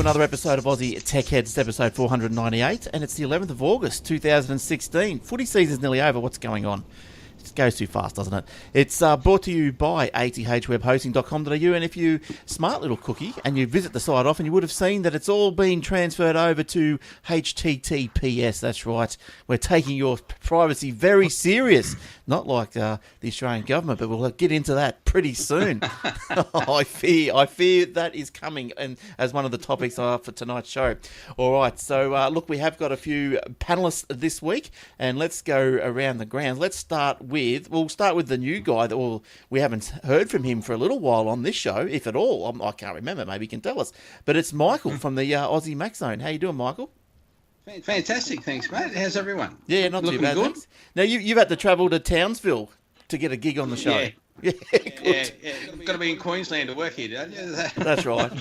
another episode of Aussie Tech Heads, episode 498, and it's the 11th of August, 2016. Footy season's nearly over. What's going on? It goes too fast, doesn't it? It's brought to you by athwebhosting.com.au, and if you smart little cookie and you visit the site often, you would have seen that it's all been transferred over to HTTPS. That's right. We're taking your privacy very serious. Not like the Australian government, but we'll get into that pretty soon. I fear that is coming, and as one of the topics for tonight's show. All right, so look, we have got a few panellists this week, and let's go around the grounds. We'll start with the new guy that we haven't heard from him for a little while on this show, if at all. I can't remember. Maybe he can tell us. But it's Michael from the Aussie Mac Zone. How you doing, Michael? Fantastic, thanks, mate. How's everyone? Yeah, not Looking too bad. Good. Thanks. Now you've had to travel to Townsville to get a gig on the show. Yeah, good. yeah. Got to be in Queensland to work here, don't you? That's right.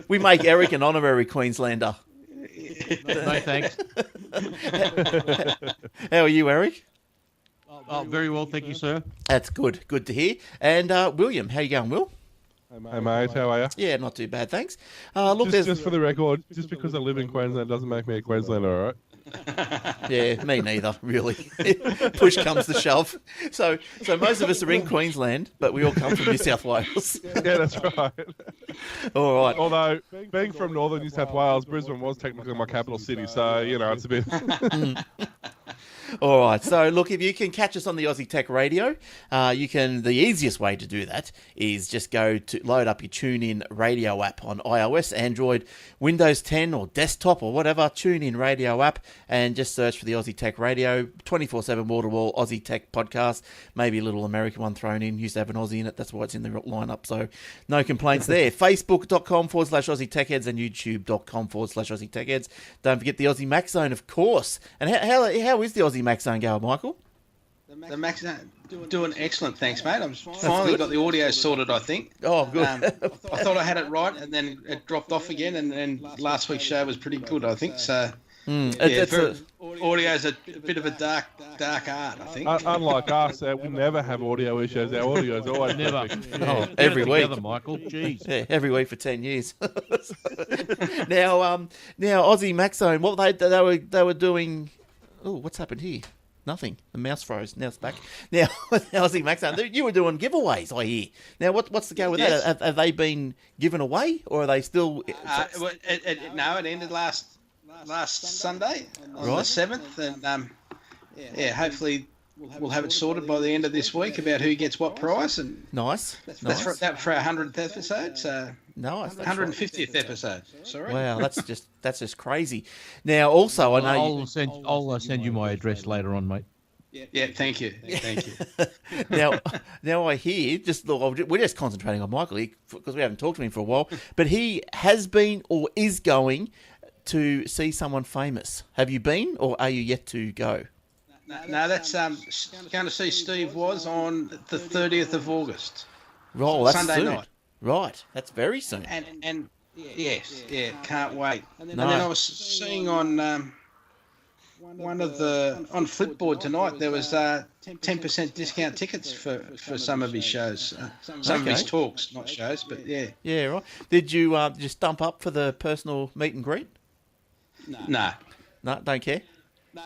We make Eric an honorary Queenslander. No thanks. How are you, Eric? Oh, very well, thank you, sir. That's good. Good to hear. And William, how you going, Will? Hey mate, how are you? Yeah, not too bad, thanks. Look, just for the record, just because I live in Queensland doesn't make me a Queenslander, all right? Yeah, me neither, really. Push comes to shove. So most of us are in Queensland, but we all come from New South Wales. Yeah, that's right. All right. Although, being from northern New South Wales, Brisbane was technically my capital city, so, it's a bit... All right, so look, if you can catch us on the Aussie Tech Radio, the easiest way to do that is just go to load up your TuneIn Radio app on iOS, Android, Windows 10 or desktop or whatever, TuneIn Radio app, and just search for the Aussie Tech Radio, 24/7 wall-to-wall Aussie Tech podcast, maybe a little American one thrown in, used to have an Aussie in it, that's why it's in the lineup, so no complaints there. Facebook.com/Aussie Tech Heads and YouTube.com/Aussie Tech Heads. Don't forget the Aussie Mac Zone, of course. And how is the Aussie Mac Zone going, Michael? The Mac Zone doing excellent, thanks, mate. I've finally got the audio sorted, I think. Oh, good. I thought I had it right, and then it dropped off again, and last week's show was pretty good, I think, so... Audio's a bit of a dark art, I think. Unlike us, we never have audio issues. Our audio's always Never. perfect. Every week. Together, Michael. Jeez. Yeah, every week for 10 years. Now Aussie Mac Zone, what they were doing... Oh, what's happened here? Nothing. The mouse froze. Now it's back. Now, Aussie Mac Zone, you were doing giveaways, I hear. Now, what's the go with that? Have they been given away, or are they still... No, it ended last Sunday on the 7th, and hopefully we'll have it sorted by the end of this week about who gets what prize. And nice. That's for our 100th episode, so nice. 150th episode. Sorry. Wow, that's just crazy. Now, also, I know I'll send you my address later on, mate. Yeah, thank you. Now I hear, we're just concentrating on Michael here because we haven't talked to him for a while, but he has been or is going to see someone famous. Have you been, or are you yet to go? No, that's going to see Steve Was on the 30th of August. Oh, that's Sunday soon. night. Right, that's very soon. And yes, can't wait. And then No. I was seeing on on Flipboard tonight there was 10% discount tickets for some of his shows, some of his talks, not shows, but yeah. Yeah, right. Did you just stump up for the personal meet and greet? No, Don't care.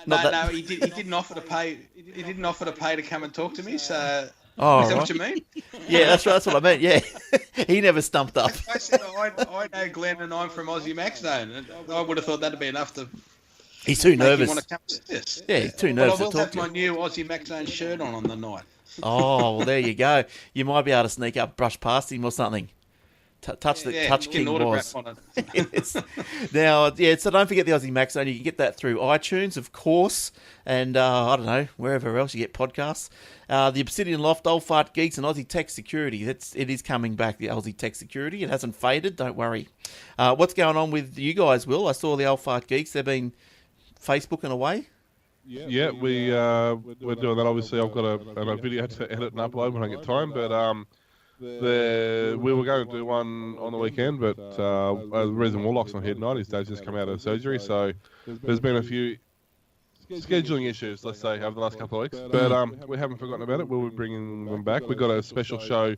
No, he didn't offer to pay. He didn't offer to pay to come and talk to me. So, oh, is that right. what you mean? Yeah, that's right. That's what I meant. Yeah, he never stumped up. I said I know Glenn and I'm from Aussie Mac Zone, and I would have thought that'd be enough to. He's too make nervous. You want to come to this. Yeah, he's too nervous I to will talk have to my you. new Aussie Mac Zone shirt on the night. Oh, well, there you go. You might be able to sneak up, brush past him or something. Touch get King an Was. autograph on it. Yes. Now, so don't forget the Aussie Mac Zone. You can get that through iTunes, of course, and I don't know, wherever else you get podcasts. The Obsidian Loft, Old Fart Geeks, and Aussie Tech Security. It is coming back, the Aussie Tech Security. It hasn't faded, don't worry. What's going on with you guys, Will? I saw the Old Fart Geeks. They've been Facebooking away. Yeah, we're doing that. Obviously, I've got a video to edit and upload when I get time, but we were going to do one on the weekend, but the reason Warlock's not here tonight, his dad's just come out of surgery, so there's been a few scheduling issues, let's say, over the last couple of weeks. But we haven't forgotten about it. We'll be bringing them back. We've got a special show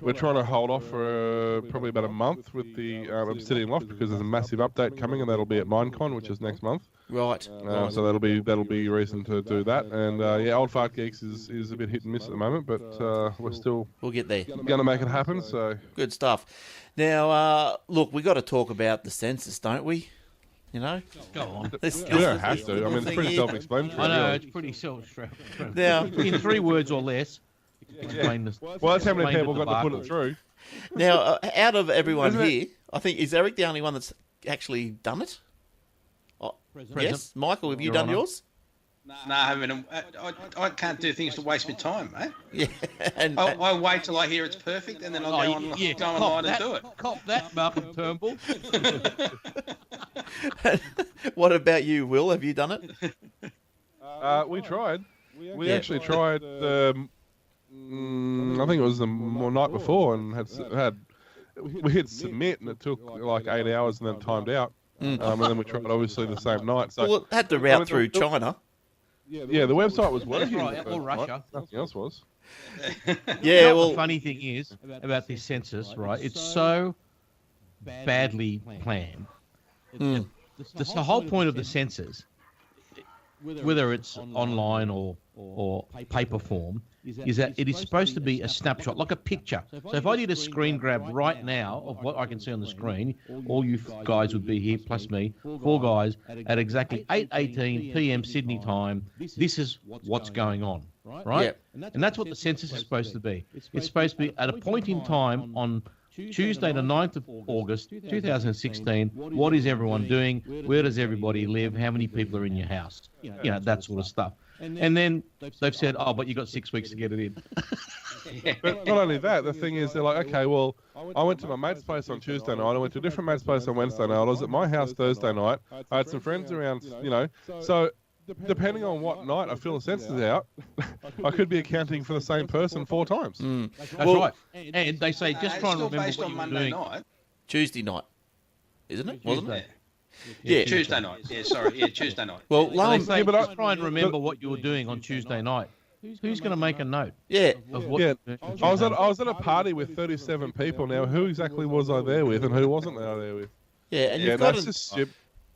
we're trying to hold off for probably about a month with the Obsidian Loft because there's a massive update coming, and that'll be at Minecon, which is next month. Right. So that'll be a reason to do that. And yeah, Old Fart Geeks is a bit hit and miss at the moment, but we'll get there. Going to make it happen. So good stuff. Now, look, we got to talk about the census, don't we? You know, go on. We don't have to. I mean, it's pretty self-explanatory. I know, it's pretty self-explanatory. Now, in 3 words or less, explain this. Well, that's how many people got to put it through. Now, out of everyone here, I think, is Eric the only one that's actually done it? Oh, yes. Michael, have you done yours? No, I haven't. I can't do things to waste my time, mate. Yeah. And I wait till I hear it's perfect, and then I'll go online and do it. Cop that, Malcolm Turnbull. What about you, Will? Have you done it? We tried. We actually tried. I think it was the night before, and we hit submit, and it took like 8 hours, and then timed out. And then we tried obviously the same night. So well, it had to route through China. Yeah, the website was working. Right, or Russia. Nothing else was. Yeah, well, the funny thing is about this census, right? It's so badly planned. The whole point of the census, whether it's online or paper form, is that it is supposed to be a snapshot, like a picture. So if I did a screen grab right now of what I can see on the screen, all you guys would be here, plus me, 4 guys, at exactly 8:18 p.m. Sydney time. This is what's going on, right? Yeah. And that's what the census is supposed to be. It's supposed to be at a point in time on Tuesday, the 9th of August, 2016, what is everyone doing? Where does everybody live? How many people are in your house? You know, that sort of stuff. And then they've said, oh, but you've got 6 weeks to get it in. But not only that, the thing is, they're like, okay, well, I went to my mate's place on Tuesday night. I went to a different mate's place on Wednesday night. I was at my house Thursday night. I had some friends around, you know. So depending on what night I fill the census out, I could be accounting for the same person 4 times. That's right. And they say, just try and remember based what on you were Monday doing. night. Tuesday night, isn't it? Wasn't it? Yeah, Tuesday night. Yeah, sorry. Yeah, Tuesday night. Well, They say, just try and remember what you were doing on Tuesday night. Who's going to make a note? Yeah. Of what I was at a party with 37 people. Now, who exactly was I there with, and who wasn't I there with? Yeah, and you've got that's just stupid.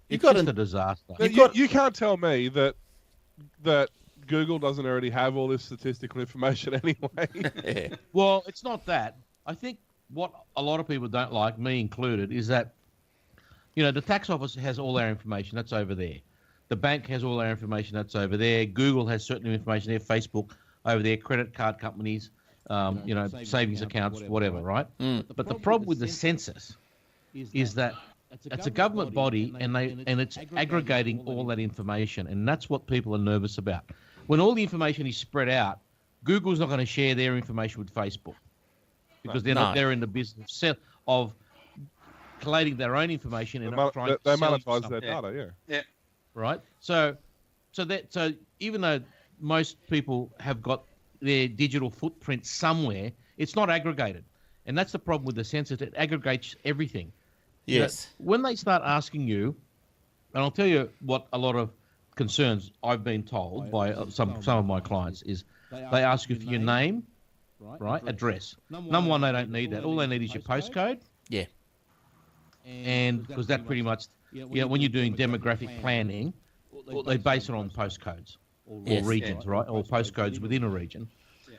It's just a disaster. You can't tell me that Google doesn't already have all this statistical information anyway. Yeah. Well, it's not that. I think what a lot of people don't like, me included, is that, you know, the tax office has all our information. That's over there. The bank has all our information. That's over there. Google has certain information there. Facebook over there. Credit card companies, you know, savings accounts, whatever, right? But the problem with the census is that it's a government body, and it's aggregating all that information, and that's what people are nervous about. When all the information is spread out, Google's not going to share their information with Facebook because they're in the business of collating their own information and not trying to sell monetize their data. Yeah. Right. So even though most people have got their digital footprint somewhere, it's not aggregated, and that's the problem with the census. It aggregates everything. Yes. You know, when they start asking you, and I'll tell you what a lot of concerns I've been told by some of my clients is they ask you for your name, right, address. Number one, they don't need that. All they need is your postcode. Yeah. And because that pretty much, you know, when you're doing demographic planning, they base it on postcodes or regions, right, or postcodes within a region.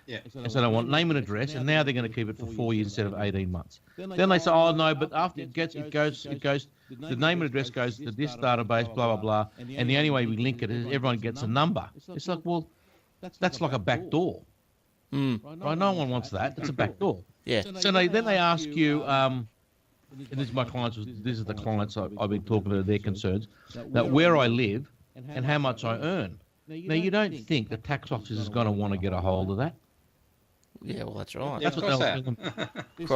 Yeah. And so they want name and address, and now they're going to keep it for 4 years instead of 18 months. Then they say, oh no, but after it goes, the name and address goes to this database, blah blah blah, and the only way we link it is everyone gets a number. It's like, well, that's like a back door. Right? No one wants that. It's a back door. Yeah. So then they ask you, and this is my clients. This is the clients I've been talking to. Their concerns that where I live and how much I earn. Now you don't think the tax office is going to want to get a hold of that? Yeah, well, that's right. Yeah, That's what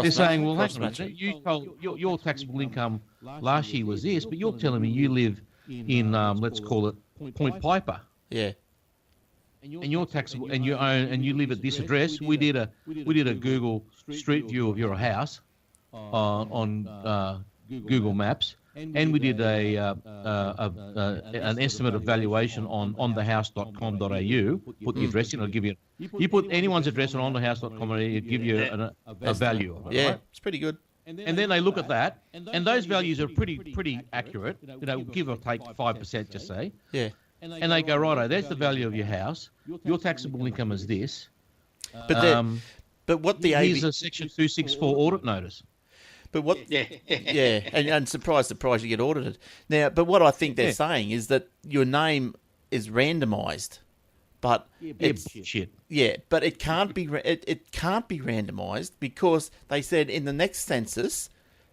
they're saying. Well, hang on a minute. You told your taxable income last year was this, but you're telling me you live in let's call it Point Piper. Yeah. And you're taxable, and you own, and you live at this address. We did a Google Street View of your house on Google Maps, and we did an estimate of valuation on onthehouse.com.au. Put the address in, it'll give you. You put anyone's address on onthehouse.com.au, it'll give you a value of it. Yeah, right? it's pretty good. And then they look at that, and those values are pretty accurate. Give or take 5%, just say. Yeah. And they go, righto, there's the value of your house. Your taxable income is this. But what the here's a Section 264 audit notice. But what? Yeah, and surprise, you get audited now. But what I think they're saying is that your name is randomised, but it's shit. Yeah, but it can't be. It can't be randomised because they said in the next census,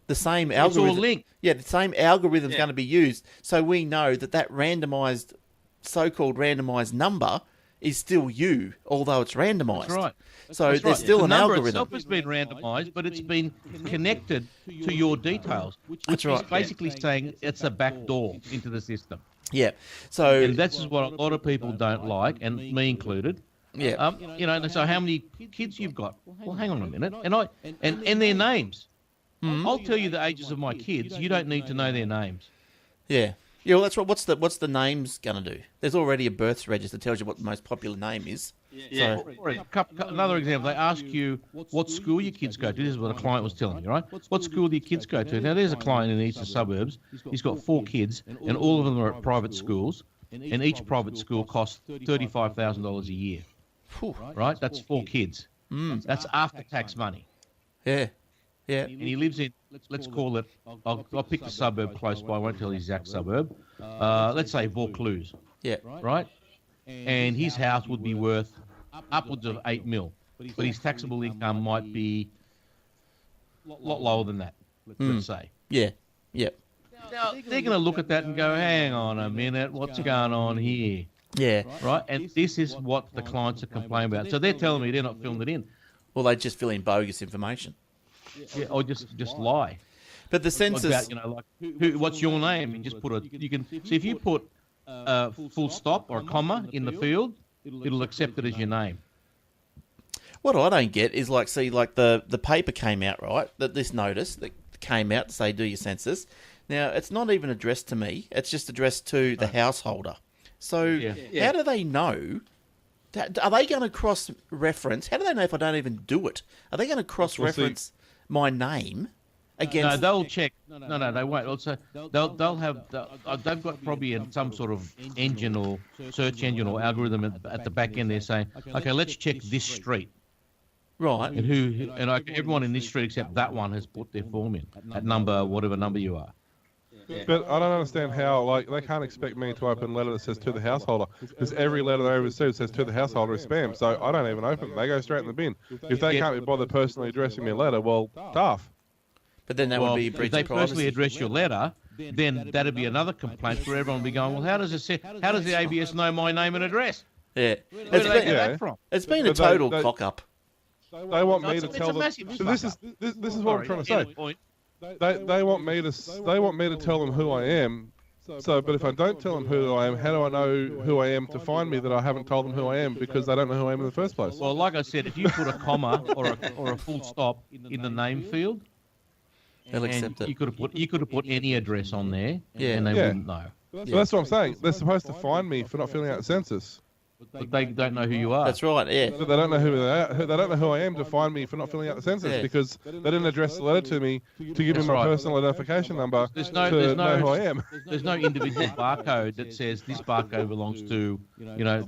the same algorithm. It's all linked. Yeah, the same algorithm is going to be used, so we know that randomised, so-called randomised number is still you, although it's randomised. That's right. So there's still an algorithm. The number itself has been randomised, but it's been connected to your details, which is basically saying it's a back door into the system. Yeah. So and that's what a lot of people don't like, and me included. Yeah. So how many kids you've got? Well, hang on a minute. And their names. Mm-hmm. I'll tell you the ages of my kids. You don't need to know their names. Yeah. Yeah, well, that's right. What's the names going to do? There's already a birth register that tells you what the most popular name is. Yeah. So, another example, they ask you what school your kids go to. This is what a client was telling me, right? What school do your kids go to? Now, there's a client in the eastern suburbs. He's got 4 kids, and all of them are at private schools, and each private school costs $35,000 a year. Whew. Right? That's 4 kids. That's after-tax money. Yeah. Yeah. And he lives in, let's call it, I'll pick the suburb close by, I won't tell the exact suburb. Let's say Vaucluse. Yeah. Right? And his house would be worth upwards of 8 mil. But his taxable income might be a lot lower than that, let's say. Yeah. Yeah. Now, they're going to look at that and go, hang on a minute, what's going on here? Yeah. Right? And this is what the clients are complaining about. So they're telling me they're not filling it in. Well, they just fill in bogus information. Yeah, or just lie. But the census, about, what's your name, and just put you can see if you put a full stop or a comma in the field, it'll accept it as your name. What I don't get is the paper came out, right? That this notice that came out to say do your census. Now it's not even addressed to me; it's just addressed to the householder. So how do they know? Are they going to cross-reference? How do they know if I don't even do it? Are they going to cross-reference my name against? No, they'll check. No, they won't. Also, they'll have. They've got probably some sort of engine or search engine or algorithm at the back end. They're saying, okay, let's check this street. Right. And everyone in this street except that one has put their form in at number, whatever number you are. Yeah. But I don't understand how, they can't expect me to open a letter that says to the householder, because every letter they receive says to the householder is spam, so I don't even open them. They go straight in the bin. If they can't be bothered personally addressing me a letter, well, tough. But then that would be a breach of privacy. If they personally address your letter, then that'd be another complaint where everyone will be going, well, how does the ABS know my name and address? Yeah. Where do they get that from? It's been a total cock-up. They want me to tell them. So this is what I'm trying to say. They want me to tell them who I am. So, but if I don't tell them who I am, how do I know who I am to find me that I haven't told them who I am because they don't know who I am in the first place? Well, like I said, if you put a comma or a full stop in the name field, they'll accept it. You could have put any address on there, and they wouldn't know. So that's what I'm saying. They're supposed to find me for not filling out the census. But they don't know who you are. That's right, yeah. But they don't know who they are. They don't know who I am to find me for not filling out the census because they didn't address the letter to me to give me my personal identification number to know who I am. There's no individual barcode that says this barcode belongs to,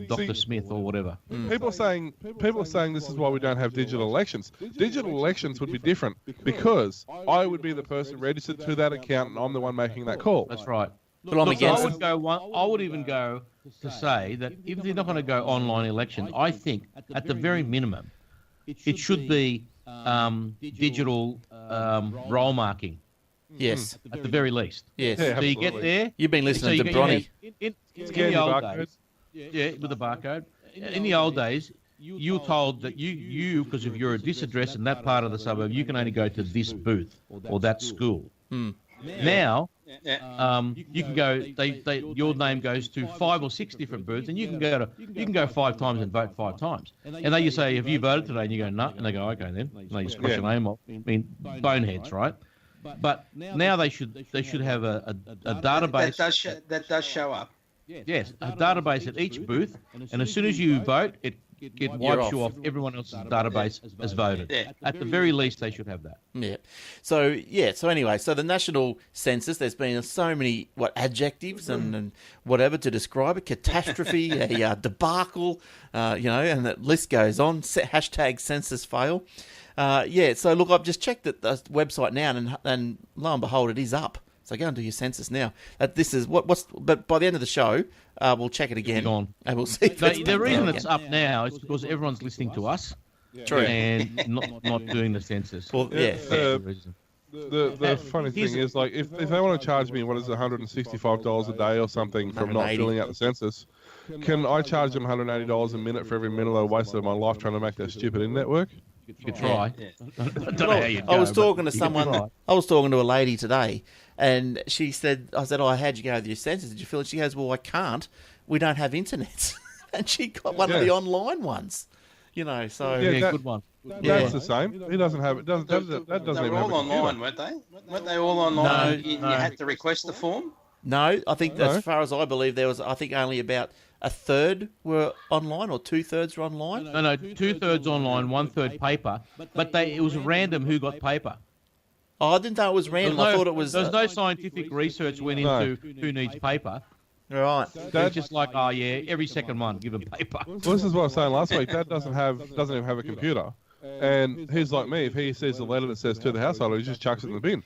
Dr. Smith or whatever. People are saying this is why we don't have digital elections. Digital elections would be different because I would be the person registered to that account and I'm the one making that call. That's right. But I'm against it. I would even go to say that if they're not going to go online election, I think at the very minimum, it should be digital roll marking. Yes. At the very least. Yes. Yeah, so you get there. You've been listening to Bronny. In the old days, with the barcode. In the old days, you were told that you because if you're at this address in that part of the suburb, you can only go to this booth or that school. Now, you can go. Your name goes to 5 or 6 different booths, and you can go 5 times and vote 5 times. And they just say, "Have you voted today?" And you go, "No," and they go, "Okay, then." And they just cross your name off. I mean, boneheads, right? But now they should have a database that does show up. Yes, a database at each booth, and as soon as you vote, it wipes you off everyone else's database has voted. Yeah. At the very least, they should have that. Yeah. So anyway, so the national census, there's been so many adjectives and whatever to describe it: catastrophe, a debacle, and the list goes on. Hashtag census fail. So look, I've just checked the website now, and lo and behold, it is up. So go and do your census now. This is but by the end of the show, we'll check it again, and we'll see. The reason it's up now is because everyone's listening to us, True, and not doing the census. Well, yeah. The funny thing is, like, if they want to charge me, $165 a day or something from not filling out the census, can I charge them $180 a minute for every minute I wasted of my life trying to make that stupid internet work? You could try. Yeah. I don't know how you'd I was go, talking to but you someone. could try. I was talking to a lady today, and she said, "I said, how'd you go with your census? Did you fill it?" She goes, "Well, I can't. We don't have internet." And she got one of the online ones. So Yeah, good one. That's the same. He doesn't have it. That doesn't They even were have all a computer. online, weren't they? Weren't they all online? No, You had to request the form. No, I think No. as far as I believe, there was only about a third were online, or 2/3 were online. No, 2/3 online, 1/3 paper. But it was random who got paper. Oh, I didn't know it was random. I thought it was. There's no scientific research went into who needs paper. Right. It's just like, every second one, give them paper. Well, this is what I was saying last week. Dad doesn't even have a computer, and he's like me. If he sees a letter that says to the householder, he just chucks it in the bin.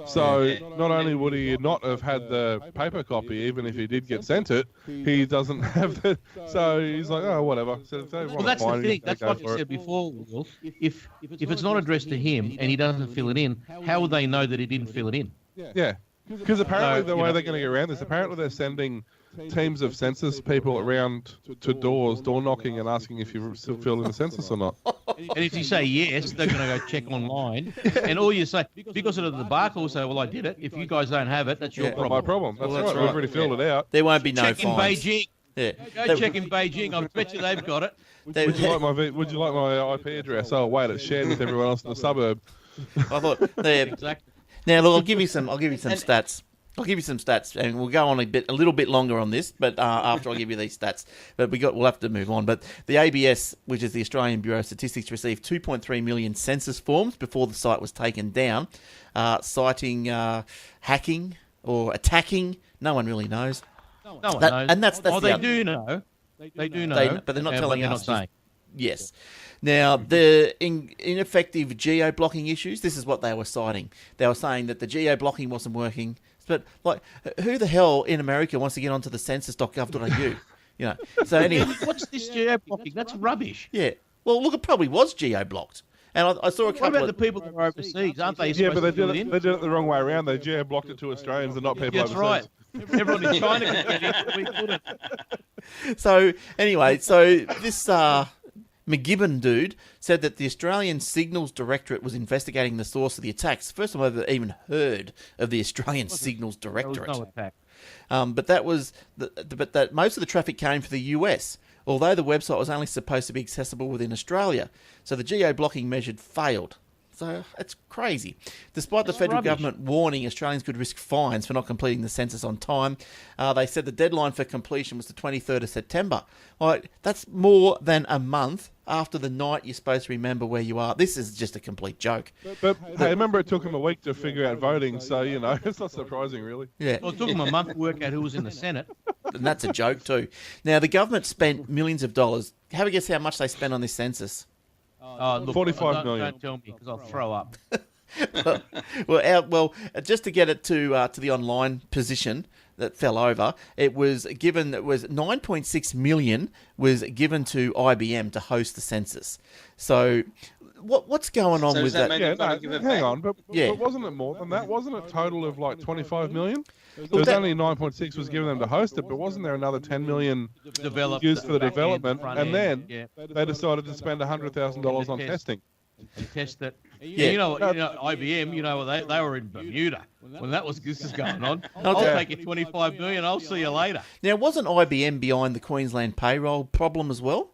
So not only would he not have had the paper copy, even if he did get sent it, he doesn't have it. So he's like, oh, whatever. So if they Well, want that's to the find thing. him, That's they what go you for said it. before, Will. If it's not addressed to him and he doesn't fill it in, how would they know that he didn't fill it in? Yeah, because apparently So, the way they're going to get around this, apparently they're sending teams of census people around to door knocking and asking if you still fill in the census or not. And if you say yes, they're going to go check online. And all you say, because of the debacle, say, well, I did it. If you guys don't have it, that's your Not problem. my problem. That's, Well, that's right. right. We've already filled it out. There won't be no Check in fines. Beijing. Yeah. Go check in Beijing. I bet you they've got it. Would you like my IP address? Oh wait, it's shared with everyone else in the suburb. I thought. Yeah. Exactly. Now, look, I'll give you some stats. I'll give you some stats, and we'll go on a little bit longer on this, but after I give you these stats. But we'll have to move on. But the ABS, which is the Australian Bureau of Statistics, received 2.3 million census forms before the site was taken down, citing hacking or attacking. No one really knows. No one That- knows. and that's oh, the they other- do know. They do know. But they're not telling they're us. Not saying. Yes. Now, the ineffective geo-blocking issues, this is what they were citing. They were saying that the geo-blocking wasn't working. But, who the hell in America wants to get onto the census.gov.au? So anyway. What's this geo-blocking? That's rubbish. Yeah. Well, look, it probably was geo-blocked. And I saw a What couple about of... the people that are overseas? Aren't they Yeah, supposed but they to fill did it it. in? They did it the wrong way around. They geo-blocked it to Australians and not people That's overseas. right. Everyone in China could get in, but we couldn't. So, anyway, this McGibbon dude said that the Australian Signals Directorate was investigating the source of the attacks. First time I've ever even heard of the Australian Signals There was Directorate. no attack. But that most of the traffic came from the US, although the website was only supposed to be accessible within Australia. So the geo-blocking measure failed. So it's crazy. Despite the federal rubbish. government warning Australians could risk fines for not completing the census on time, they said the deadline for completion was the 23rd of September. That's more than a month after the night you're supposed to remember where you are. This is just a complete joke. But hey, remember it took them a week to figure out voting, so it's not surprising really. Yeah. Well, it took them a month to work out who was in the Senate. And that's a joke too. Now, the government spent millions of dollars. Have a guess how much they spent on this census. Look, 45 million. Don't tell me, because I'll throw up. Just to get it to the online position that fell over, it was 9.6 million was given to IBM to host the census. So, what's going on So with does that that? mean- Yeah, They've got to no, give it hang back. on, but wasn't it more than that? Wasn't it a total of like 25 million? There was only 9.6 was given them to host it, but wasn't there another 10 million Develop used for the back end, development? front And end, then yeah, they decided to spend $100,000 on Test. testing. and test it. Yeah. You know, IBM. They were in Bermuda when this is going on. Okay. I'll take your 25 million. I'll see you later. Now, wasn't IBM behind the Queensland payroll problem as well?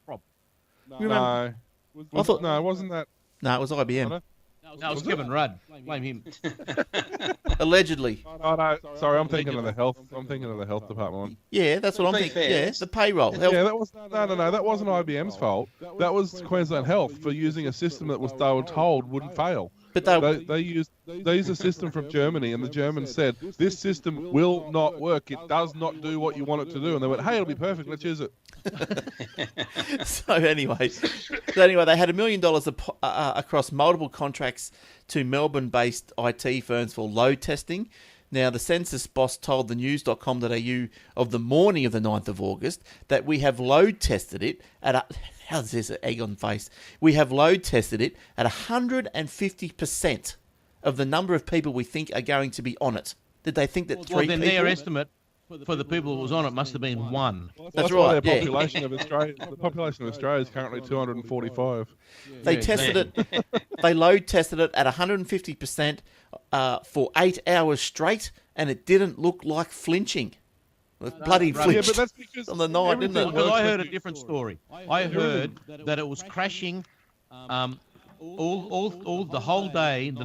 You remember? No, I thought- no, wasn't that? No, it was IBM. No, No, it was Kevin Rudd. Blame him. Allegedly. Oh, no, sorry, I'm thinking of the health. I'm thinking of the health department. Yeah, that's what I'm To be thinking. fair, Yeah, the payroll. Health. Yeah, that was no. That wasn't IBM's fault. That was Queensland Health for using a system that they were told wouldn't fail. But They used a system from Germany, and the Germans said this system will not work. It does not do what you want it to do. And they went, "Hey, it'll be perfect. Let's use it." So anyway, they had $1 million across multiple contracts to Melbourne-based IT firms for load testing. Now, the Census boss told the news.com.au of the morning of the 9th of August that we have load tested it at how's this egg on face? We have load tested it at 150% of the number of people we think are going to be on it. Did they think that Well, then their estimate for the people that was on it must have been 1. That's right. The population of Australia is currently 245. They tested it. They load tested it at 150% for 8 hours straight, and it didn't look like flinching. It bloody flinched. Yeah, but that's because on the night, didn't it? Well, I heard a different story. I heard that it was crashing all the whole day, on the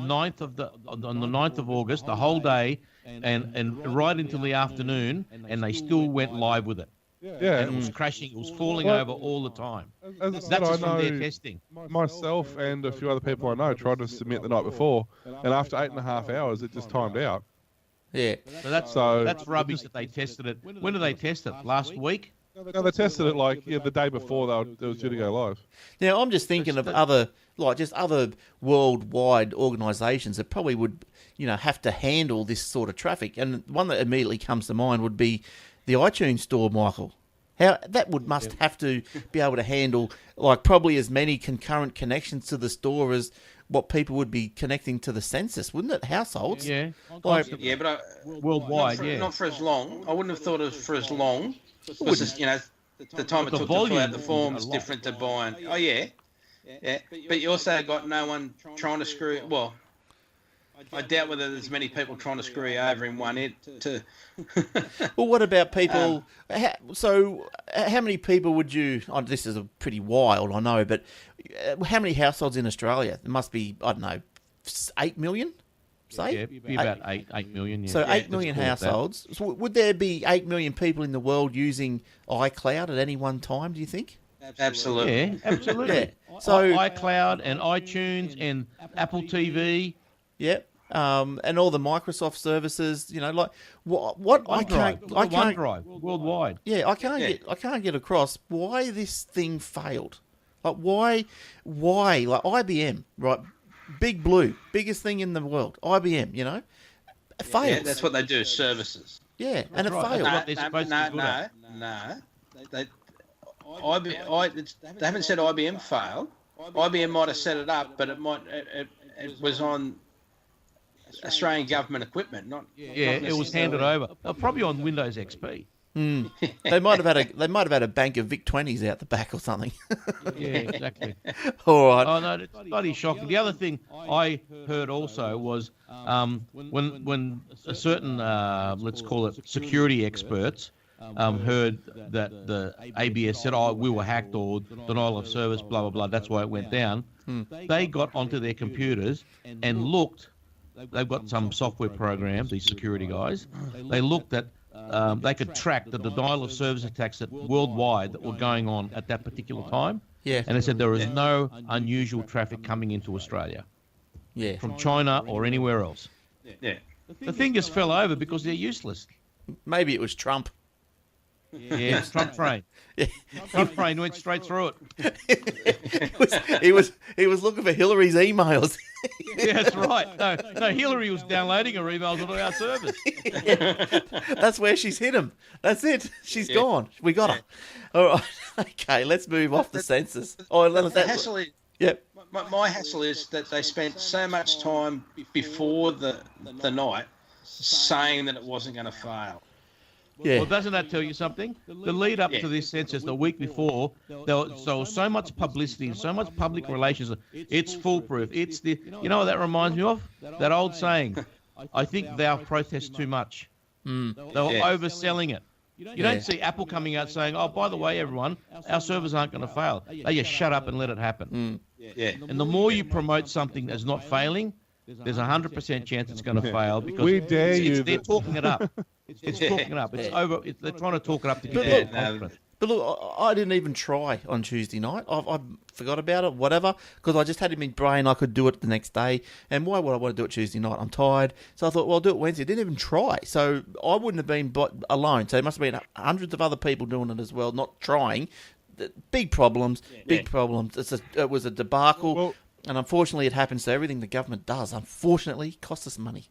9th of August, the whole day, and right until the afternoon, and they still went live with it. Yeah, And it was crashing. It was falling over all the time. As I That's said, I just from their know testing. myself and a few other people I know tried to submit the night before, and after 8.5 hours, it just timed out. Yeah. So that's rubbish that they tested it. When did they test it? Last week? No, they tested it the day before they was due to go live. Now, I'm just thinking of other worldwide organisations that probably would, have to handle this sort of traffic. And one that immediately comes to mind would be the iTunes store, Michael. How that must have to be able to handle probably as many concurrent connections to the store as what people would be connecting to the census, wouldn't it? Households. Yeah. Yeah, but worldwide, not for as long. I wouldn't have thought it was for as long. Because, the time it took to fill out the form is different to buying. Oh, yeah. Yeah. But you also got no one trying to screw... Well, I doubt whether there's many people trying to screw you over in one end to... Well, what about people... how many people would you... Oh, this is pretty wild, I know, but how many households in Australia? There must be, I don't know, 8 million? Say? Yeah, it'd be about 8 million. Yeah. So 8 million households. So would there be 8 million people in the world using iCloud at any one time, do you think? Absolutely. Yeah, absolutely. Yeah. So iCloud and iTunes and Apple TV. Yeah. And all the Microsoft services, what I can't OneDrive worldwide. Yeah, I can't get across why this thing failed. Why IBM, right? Big Blue, biggest thing in the world. IBM, it fails. Yeah, that's what they do, services. Yeah, and it failed. What they're supposed to be good at. They haven't said IBM failed. IBM might have set it up, but it was on Australian government equipment, not. Yeah, it was handed over. Probably on Windows XP. They might have had a bank of VIC-20s out the back or something. Yeah, exactly. All right. Oh no, it's bloody shocking. The other thing I heard also was when a certain let's call it security experts heard that the ABS said, "Oh, we were hacked," or denial of service, blah blah blah. That's why it went down. They got onto their computers and looked. They've got some software programs. These security guys. They looked at. They could track the denial of service attacks worldwide that were going on at that particular time. Yeah. And they said there was no unusual traffic coming into Australia. Yeah. From China or anywhere else. Yeah. The thing just fell over because they're useless. Maybe it was Trump. Yeah, it's Trump train. Trump train went straight through it. He was looking for Hillary's emails. Yeah, that's right. No, Hillary was downloading her emails onto our servers. That's where she's hit him. That's it. She's gone. We got her. All right. Okay, let's move off the census. The hassle is, yep. My hassle is that they spent so much time before the night saying that it wasn't going to fail. Yeah. Well, doesn't that tell you something? The lead up to this census, the week before, there was so much publicity and so much public relations. It's foolproof. It's the, you know what that reminds me of? That old saying, I think thou protest too much. They were overselling it. You don't see Apple coming out saying, "Oh, by the way, everyone, our servers aren't going to fail." They just shut up and let it happen. Yeah. And the more you promote something that's not failing, there's a 100% chance it's going to fail because We dare you they're that- talking it up. It's talking it up. It's over. They're trying to talk it up to get more confident. But look, I didn't even try on Tuesday night. I forgot about it, whatever, because I just had in my brain I could do it the next day. And why would I want to do it Tuesday night? I'm tired. So I thought, well, I'll do it Wednesday. I didn't even try. So I wouldn't have been alone. So there must have been hundreds of other people doing it as well, not trying. Big problems, big problems. It was a debacle. Well, and unfortunately, it happens to everything the government does. Unfortunately, it costs us money.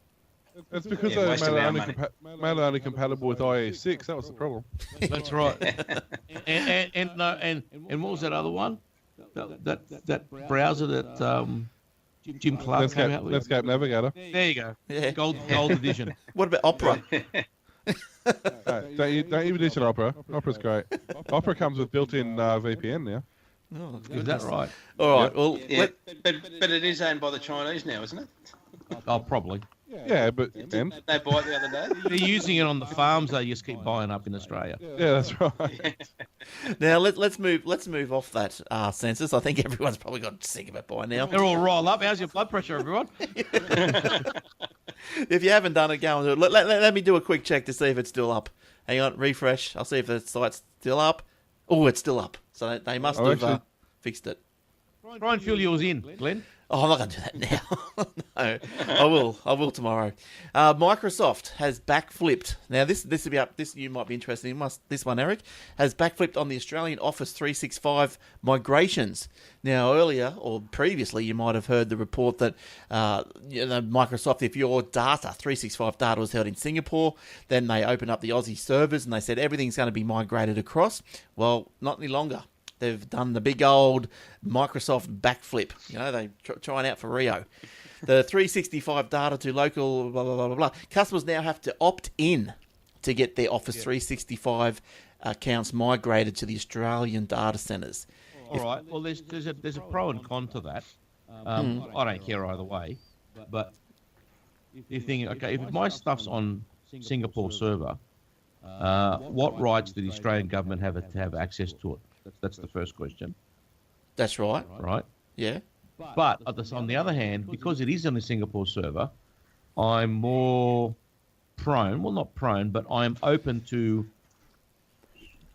That's because Yeah, they waste of made it our only, money. made it only compatible with IE6. That was the problem. That's right. And what was that other one? That browser that Jim Clark came out with. Landscape Navigator. There you go. Yeah. Gold edition. What about Opera? Don't even mention Opera. Opera's great. Opera comes with built-in VPN now. Oh, that's Is good. that right? All right. Well, Yeah, but it is owned by the Chinese now, isn't it? Oh, probably. Yeah, but then They bought it the other day. They're using it on the farms. They just keep buying up in Australia. yeah, that's right. now let's move off that census. I think everyone's probably got sick of it by now. They're all rolled up. How's your blood pressure, everyone? If you haven't done it, go and do it. Let me do a quick check to see if it's still up. Hang on, refresh. I'll see if the site's still up. Oh, it's still up. So they must have actually- fixed it. Try and fill yours in, Glenn. Oh, I'm not going to do that now. No, I will tomorrow. Microsoft has backflipped. Now, this will be up. This you might be interested in. This one, Eric, has backflipped on the Australian Office 365 migrations. Now, earlier or previously, you might have heard the report that Microsoft, if your data, 365 data, was held in Singapore, then they opened up the Aussie servers and they said everything's going to be migrated across. Well, not any longer. They've done the big old Microsoft backflip. They're trying out for Rio. The 365 data to local, blah, blah, blah, blah, blah. Customers now have to opt in to get their Office 365 accounts migrated to the Australian data centres. All right. Well, there's a pro and con to that. I don't care either way. But you're thinking, okay, if my stuff's on Singapore server, what rights do the Australian government have to have access to it? That's the first question. That's right. Right. Yeah. But on the other hand, because it is on the Singapore server, I'm more prone, well, not prone, but I'm open to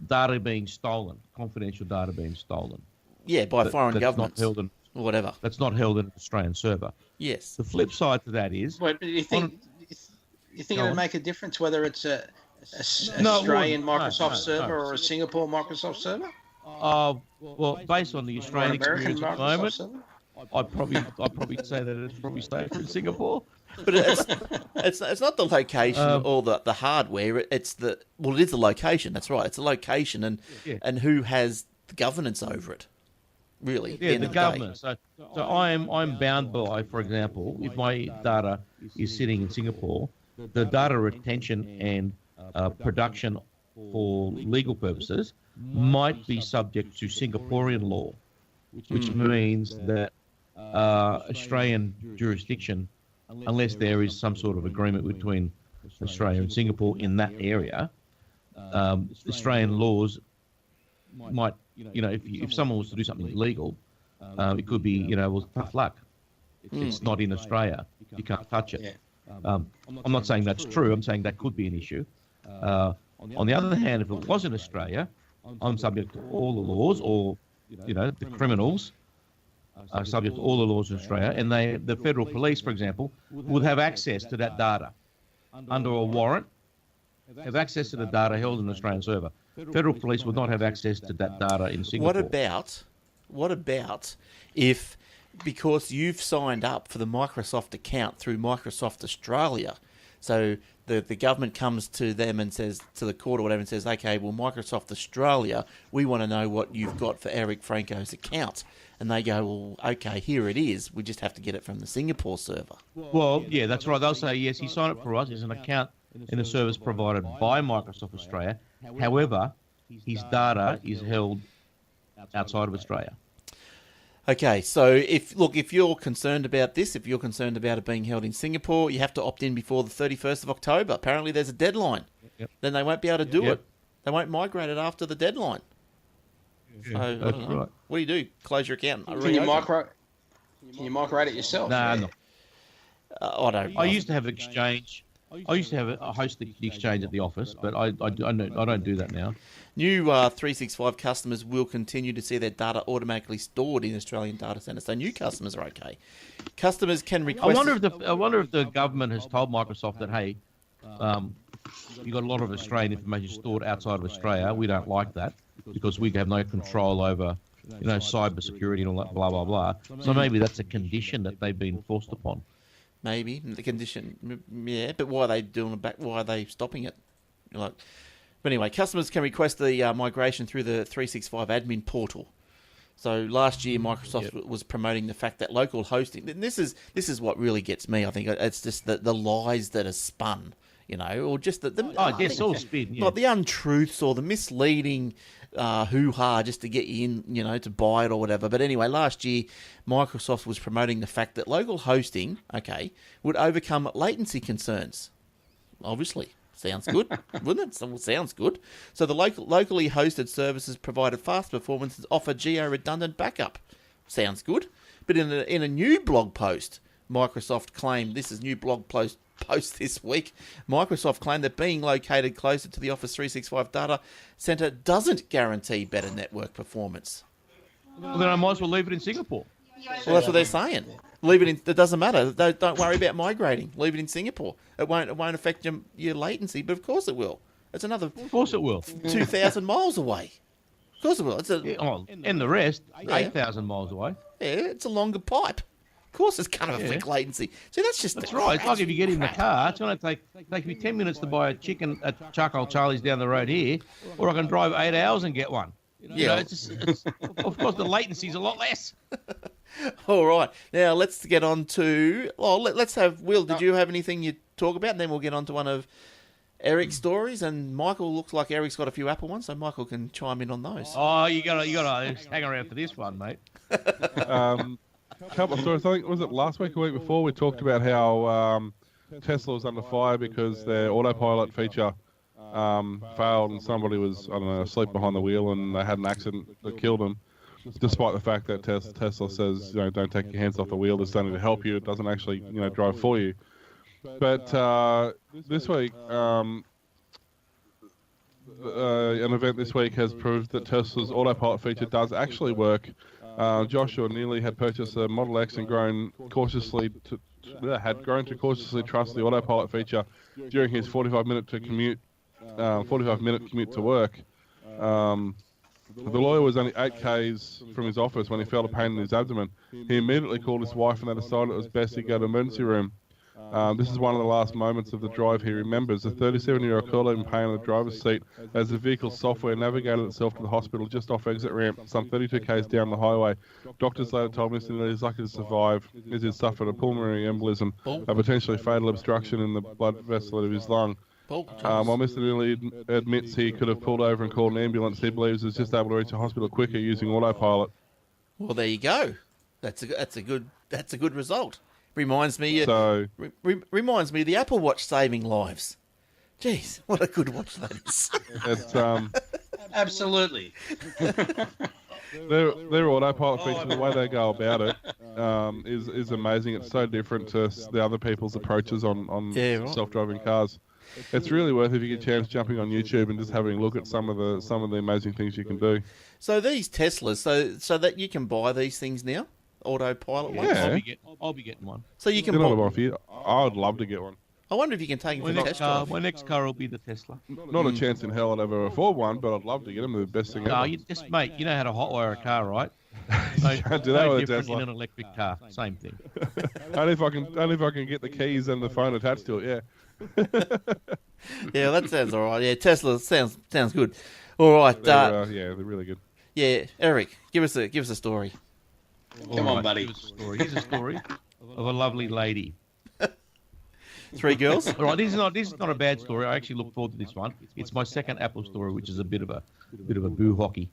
data being stolen, confidential data being stolen. Yeah, by foreign governments. Not held in, whatever. That's not held in an Australian server. Yes. The flip side to that is... Wait, but you think it'll make a difference whether it's a No, Australian well, Microsoft server or a Singapore Microsoft server? Well, based on the Or an Australian American experience at the Microsoft moment, server? I'd probably say that it's probably safer in Singapore. But it's not the location or the hardware. It is the location. That's right. It's the location and who has the governance over it. Really, Yeah, the government. So I'm bound by, for example, if my data is sitting in Singapore, the data retention and production for legal purposes might be subject to Singaporean law, which means that Australian jurisdiction, unless there is some sort of agreement between Australia and Singapore in that area, Australian laws might, if someone was to do something illegal, it could be, tough luck. It's not in Australia. You can't touch it. Yeah. I'm not saying that's true. I'm saying that could be an issue. On the other hand, if it was in Australia, I'm subject to all the laws, or, the criminals are subject to all the laws in Australia, and the federal police, for example, would have access to that data under a warrant, have access to the data held in an Australian server. Federal police would not have access to that data in Singapore. What about if, because you've signed up for the Microsoft account through Microsoft Australia, so the government comes to them and says, to the court or whatever, and says, okay, well, Microsoft Australia, we want to know what you've got for Eric Franco's account. And they go, well, okay, here it is. We just have to get it from the Singapore server. Well, yeah, that's right. They'll say, yes, he signed up for us. It's an account in a service provided by Microsoft Australia. However, his data is held outside of Australia. Okay, so if you're concerned about this, if you're concerned about it being held in Singapore, you have to opt in before the 31st of October. Apparently there's a deadline. Yep. Then they won't be able to do Yep. it. They won't migrate it after the deadline. So, I That's don't know. right. What do you do? Close your account? Can you migrate it yourself? No. I don't. I used to have exchange. I used to have a host the exchange at the office, but I don't do that now. New 365 customers will continue to see their data automatically stored in Australian data centres. So new customers are okay. Customers can request. I wonder if the government has told Microsoft that, hey, you've got a lot of Australian information stored outside of Australia. We don't like that because we have no control over, cyber security and all that, blah blah blah. So maybe that's a condition that they've been forced upon. Maybe the condition, yeah. But why are they doing it back? Why are they stopping it? But anyway, customers can request the migration through the 365 admin portal. So last year, Microsoft was promoting the fact that local hosting. And this is what really gets me. I think it's just the lies that are spun, or just it's all spin. Yeah. Like the untruths or the misleading hoo-ha just to get you in, to buy it or whatever. But anyway, last year, Microsoft was promoting the fact that local hosting, would overcome latency concerns. Obviously. Sounds good, wouldn't it? Sounds good. So the locally hosted services provided fast performance and offer geo-redundant backup. Sounds good. But in a new blog post, Microsoft claimed, this is new blog post this week, Microsoft claimed that being located closer to the Office 365 data center doesn't guarantee better network performance. Well, then I might as well leave it in Singapore. Well, that's what they're saying. Leave it in. It doesn't matter. Don't worry about migrating. Leave it in Singapore. It won't affect your latency, but of course it will. It's another. Of course it will. 2,000 miles away. Of course it will. And the rest, 8,000 miles away. Yeah, it's a longer pipe. Of course it's going to affect latency. So that's right. It's like if you get in the car, it's going to take me 10 minutes to buy a chicken at Charcoal Charlie's down the road here, or I can drive 8 hours and get one. Of course, the latency's a lot less. All right. Now, let's get on to... Well, let's have... Will, did you have anything you talk about? And then we'll get on to one of Eric's stories. And Michael looks like Eric's got a few Apple ones, so Michael can chime in on those. Oh, you gotta hang around for this one, mate. Couple of stories. I think, was it last week or week before, we talked about how Tesla was under fire because their autopilot feature failed and somebody was, asleep behind the wheel and they had an accident that killed them. Despite the fact that Tesla says, don't take your hands off the wheel, it's only to help you, it doesn't actually, drive for you. But this week, an event this week has proved that Tesla's autopilot feature does actually work. Joshua Neely had purchased a Model X and had grown to cautiously trust the autopilot feature during his 45-minute commute to work. The lawyer was only 8 k's from his office when he felt a pain in his abdomen. He immediately called his wife and they decided it was best he go to the emergency room. This is one of the last moments of the drive he remembers. The 37-year-old curled in pain on the driver's seat as the vehicle's software navigated itself to the hospital just off exit ramp, some 32 k's down the highway. Doctors later told Mr. Neely he's lucky to survive as he suffered a pulmonary embolism, a potentially fatal obstruction in the blood vessel of his lung. While Mr. Neely admits he could have pulled over and called an ambulance, he believes he was just able to reach the hospital quicker using autopilot. Well, there you go. That's a good result. Reminds me reminds me of the Apple Watch saving lives. Jeez, what a good watch that is. It's absolutely. Their autopilot feature, the way they go about it, is amazing. It's so different to the other people's approaches on self-driving cars. It's really worth, if you get a chance, jumping on YouTube and just having a look at some of the amazing things you can do. So these Teslas, so that you can buy these things now, autopilot ones. Yeah. I'll be getting one. So you can. I would love to get one. I wonder if you can take it for the test drive. My next car will be the Tesla. Not a chance in hell I'd ever afford one, but I'd love to get them. They're the best thing ever. No, mate, you know how to hotwire a car, right? You can't do that with a Tesla. In an electric car, same thing. only if I can get the keys and the phone attached to it. Yeah. Yeah, that sounds all right. Yeah, Tesla sounds good. All right. They're really good. Yeah, Eric, give us a story. Come on, buddy. Here's a story of a lovely lady. 3 girls. All right, this is not a bad story. I actually look forward to this one. It's my second Apple story, which is a bit of a boo hockey.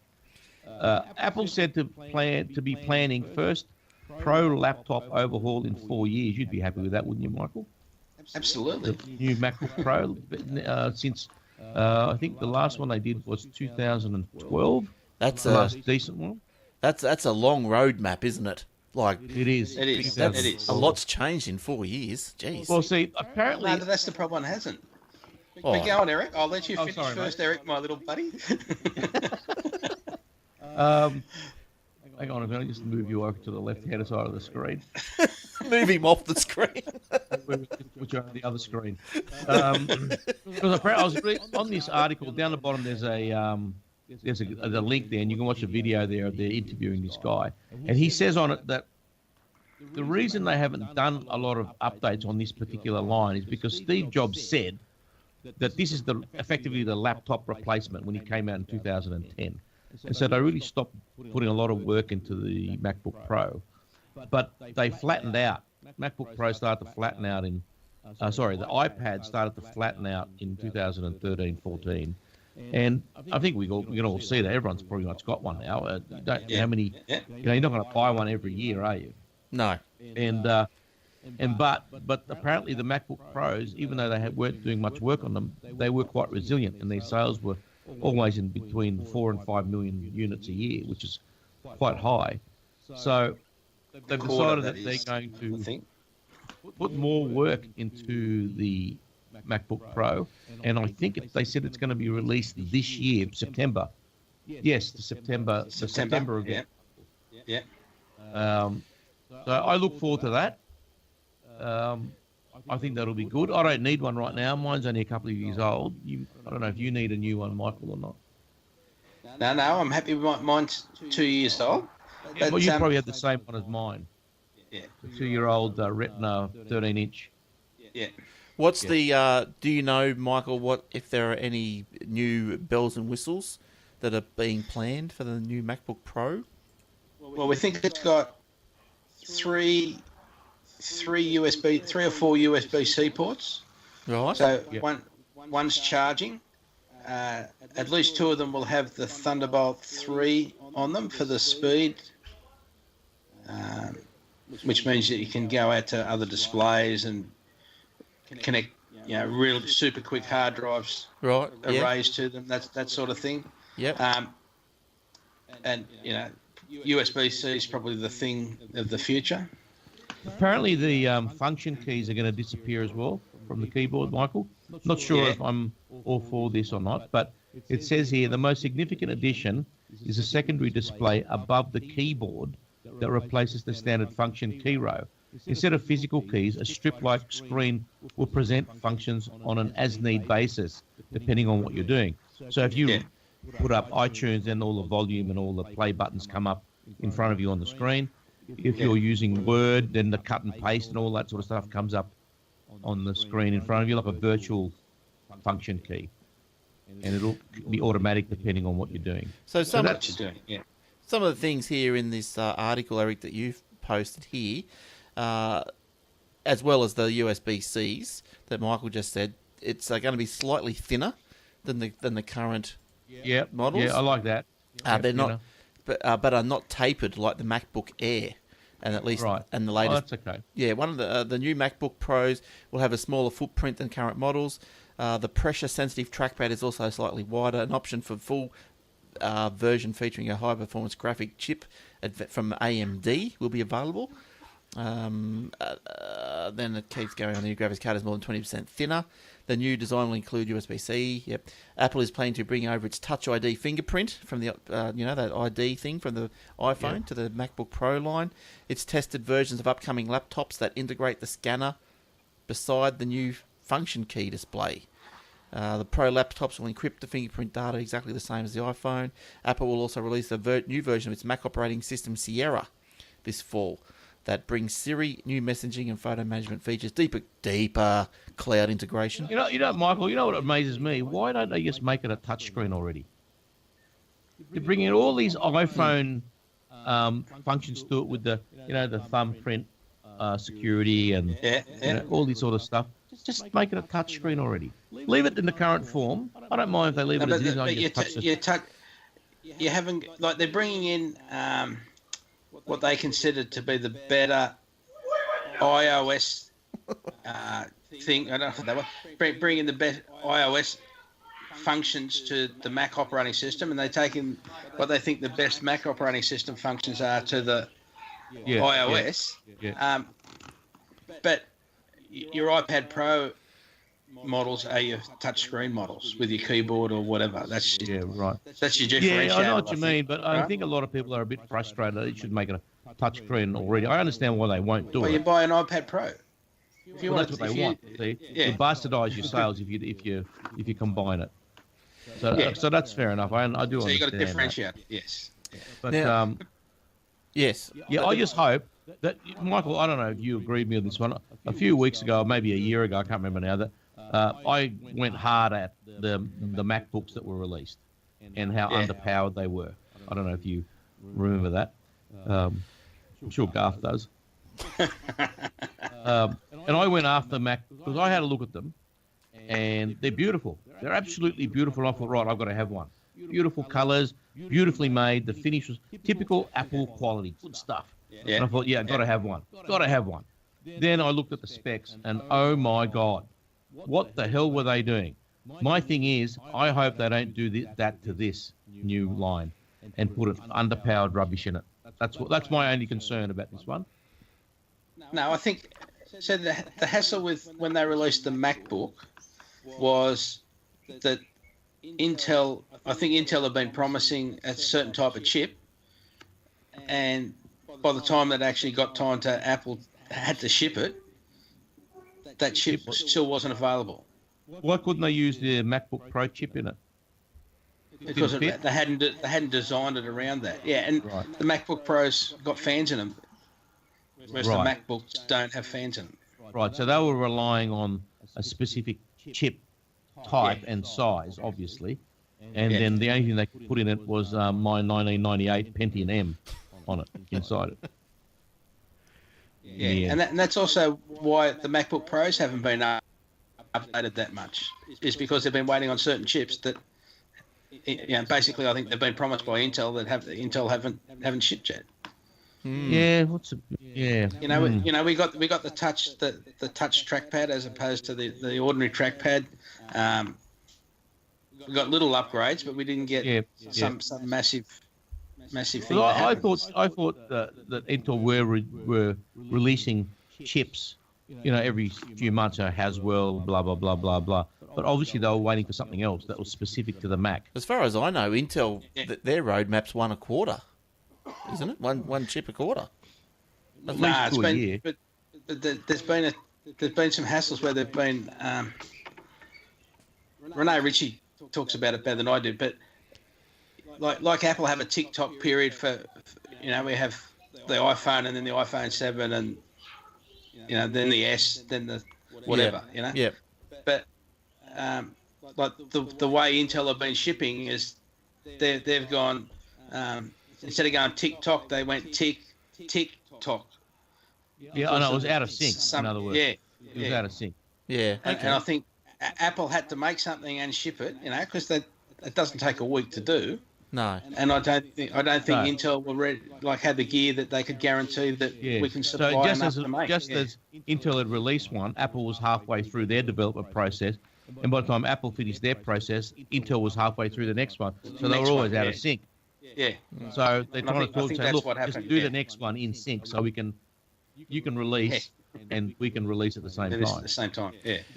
Apple said to be planning first pro laptop overhaul in 4 years. You'd be happy with that, wouldn't you, Michael? Absolutely. The new MacBook Pro since I think the last one they did was 2012. That's The last decent one. that's a long roadmap, isn't it? Like It is. It is. that's It is. a lot's changed in 4 years. Jeez. Well, see, apparently, No, that's the problem. It hasn't. Oh. But go on, Eric. I'll let you finish sorry, first, mate. Eric, my little buddy. hang on a minute, just move you over to the left-hand side of the screen, Move him off the screen. which are on the other screen. Because apparently, I was on this article down the bottom. There's a link there, and you can watch a video there of they're interviewing this guy, and he says on it that the reason they haven't done a lot of updates on this particular line is because Steve Jobs said that this is effectively the laptop replacement when he came out in 2010. And so they really stopped putting a lot of work into the MacBook Pro. But they flattened out. MacBook Pro started to flatten out the iPad started to flatten out in 2013, 14. And I think we can all see that. Everyone's pretty much got one now. How many? Yeah. You're not going to buy one every year, are you? No. But apparently the MacBook Pros, even though they weren't doing much work on them, they were quite resilient, and their sales were always in between 4 and 5 million units a year, which is quite high. So they've decided that they're going to put more work into the MacBook Pro, and I think they said it's going to be released this year, September. Yes, the September event. Yeah. So I look forward to that. I think that'll be good. I don't need one right now. Mine's only a couple of years old. I don't know if you need a new one, Michael, or not. No, I'm happy with mine's 2 years old. Well, you probably had the same one as mine. Yeah. 2-year-old Retina 13-inch. Yeah. What's the? Do you know, Michael? What if there are any new bells and whistles that are being planned for the new MacBook Pro? Well, we think it's got three or four USB-C ports. Right. So one's charging. At least 2 of them will have the Thunderbolt 3 on them for the speed, which means that you can go out to other displays and connect, real super quick hard drives, Right. arrays to them. That sort of thing. Yep. And USB-C is probably the thing of the future. Apparently the function keys are going to disappear as well from the keyboard, Michael. Not sure if I'm all for this or not, but it says here the most significant addition is a secondary display above the keyboard that replaces the standard function key row. Instead of physical keys, a strip-like screen will present functions on an as-need basis, depending on what you're doing. So if you put up iTunes, then all the volume and all the play buttons come up in front of you on the screen. If you're using Word, then the cut and paste and all that sort of stuff comes up on the screen in front of you, like a virtual function key. And it'll be automatic depending on what you're doing. So some That's what you're doing, yeah. Some of the things here in this article, Eric, that you've posted here, as well as the USB-Cs that Michael just said, it's going to be slightly thinner than the current models. Yeah, I like that. They're not, but are not tapered like the MacBook Air, and at least and the latest. Oh, that's okay. Yeah, one of the new MacBook Pros will have a smaller footprint than current models. The pressure-sensitive trackpad is also slightly wider, an option for full version featuring a high-performance graphic chip from AMD will be available. Then it keeps going on. The new graphics card is more than 20% thinner. The new design will include USB-C. Yep. Apple is planning to bring over its Touch ID fingerprint from the that ID thing from the iPhone to the MacBook Pro line. It's tested versions of upcoming laptops that integrate the scanner beside the new function key display. The Pro laptops will encrypt the fingerprint data exactly the same as the iPhone. Apple will also release a new version of its Mac operating system Sierra this fall that brings Siri, new messaging and photo management features, deeper cloud integration. You know, Michael, you know what amazes me? Why don't they just make it a touchscreen already? They're bringing all these iPhone functions to it with the thumbprint security and all this sort of stuff. Just make it a touchscreen already. Leave it in the current form. I don't mind if they leave it as it is. You haven't, like, they're bringing in what they consider to be the better iOS thing. I don't know if that was bringing the best iOS functions to the Mac operating system, and they take in what they think the best Mac operating system functions are to the iOS. Yeah. But your iPad Pro models are your touchscreen models with your keyboard or whatever. That's right. That's your differentiator. Yeah, I know what you mean, but I think a lot of people are a bit frustrated that it should make it a touchscreen already. I understand why they won't do it. Well, you buy an iPad Pro. If you that's what they want. See, you bastardise your sales if you combine it. So that's fair enough. I do understand. So you got to differentiate. That. Yes. But now, yes. Yeah, I just hope that Michael. I don't know if you agreed with me on this one. A few weeks ago, maybe a year ago, I can't remember now. That I went hard at the MacBooks that were released and how underpowered they were. I don't know if you remember that. I'm sure Garth does. And I went after Mac because I had a look at them, and they're beautiful. They're absolutely beautiful. I thought, right, I've got to have one. Beautiful colours, beautifully made. The finish was typical Apple quality, good stuff. Yeah. And I thought, got to have one. Got to have one. Then I looked at the specs, and oh my God, what the hell were they doing? My thing is, I hope they don't do that to this new line and put underpowered rubbish in it. That's my only concern about this one. No, I think so. The hassle with when they released the MacBook was that Intel. I think Intel had been promising a certain type of chip, and by the time that actually got time to Apple had to ship it, that chip still wasn't available. Why couldn't they use the MacBook Pro chip in it? Because they hadn't designed it around that. Yeah, and the MacBook Pros got fans in them, whereas the MacBooks don't have fans in them. Right, so they were relying on a specific chip type and size, obviously, and then the only thing they could put in it was my 1998 Pentium M on it, inside it. Yeah, and that's also why the MacBook Pros haven't been updated that much, is because they've been waiting on certain chips that, basically I think they've been promised by Intel that Intel haven't shipped yet. Yeah, we got the touch trackpad as opposed to the ordinary trackpad. We got little upgrades, but we didn't get some massive thing. Well, I thought that Intel were releasing chips, every few months. Haswell, blah blah blah blah blah. But obviously they were waiting for something else that was specific to the Mac. As far as I know, Intel their roadmap's one a quarter, isn't it? One chip a quarter. At least a year. But there's been some hassles where they've been. Renee Ritchie talks about it better than I do, but like Apple have a TikTok period for we have the iPhone and then the iPhone 7 and then the S, then the whatever, Yeah. But like the way Intel have been shipping is they've gone instead of going TikTok, they went TikTok. Yeah, I know, it was out of sync. In other words, it was out of sync. Yeah, and I think Apple had to make something and ship it, because it doesn't take a week to do. No. And I don't think Intel were had the gear that they could guarantee that we can supply enough to make. Just as Intel had released one, Apple was halfway through their development process, and by the time Apple finished their process, Intel was halfway through the next one. So they were always out of sync. Yeah. So they're trying to talk, say, look, just do the next one in sync, so you can release and we can release at the same time. At the same time,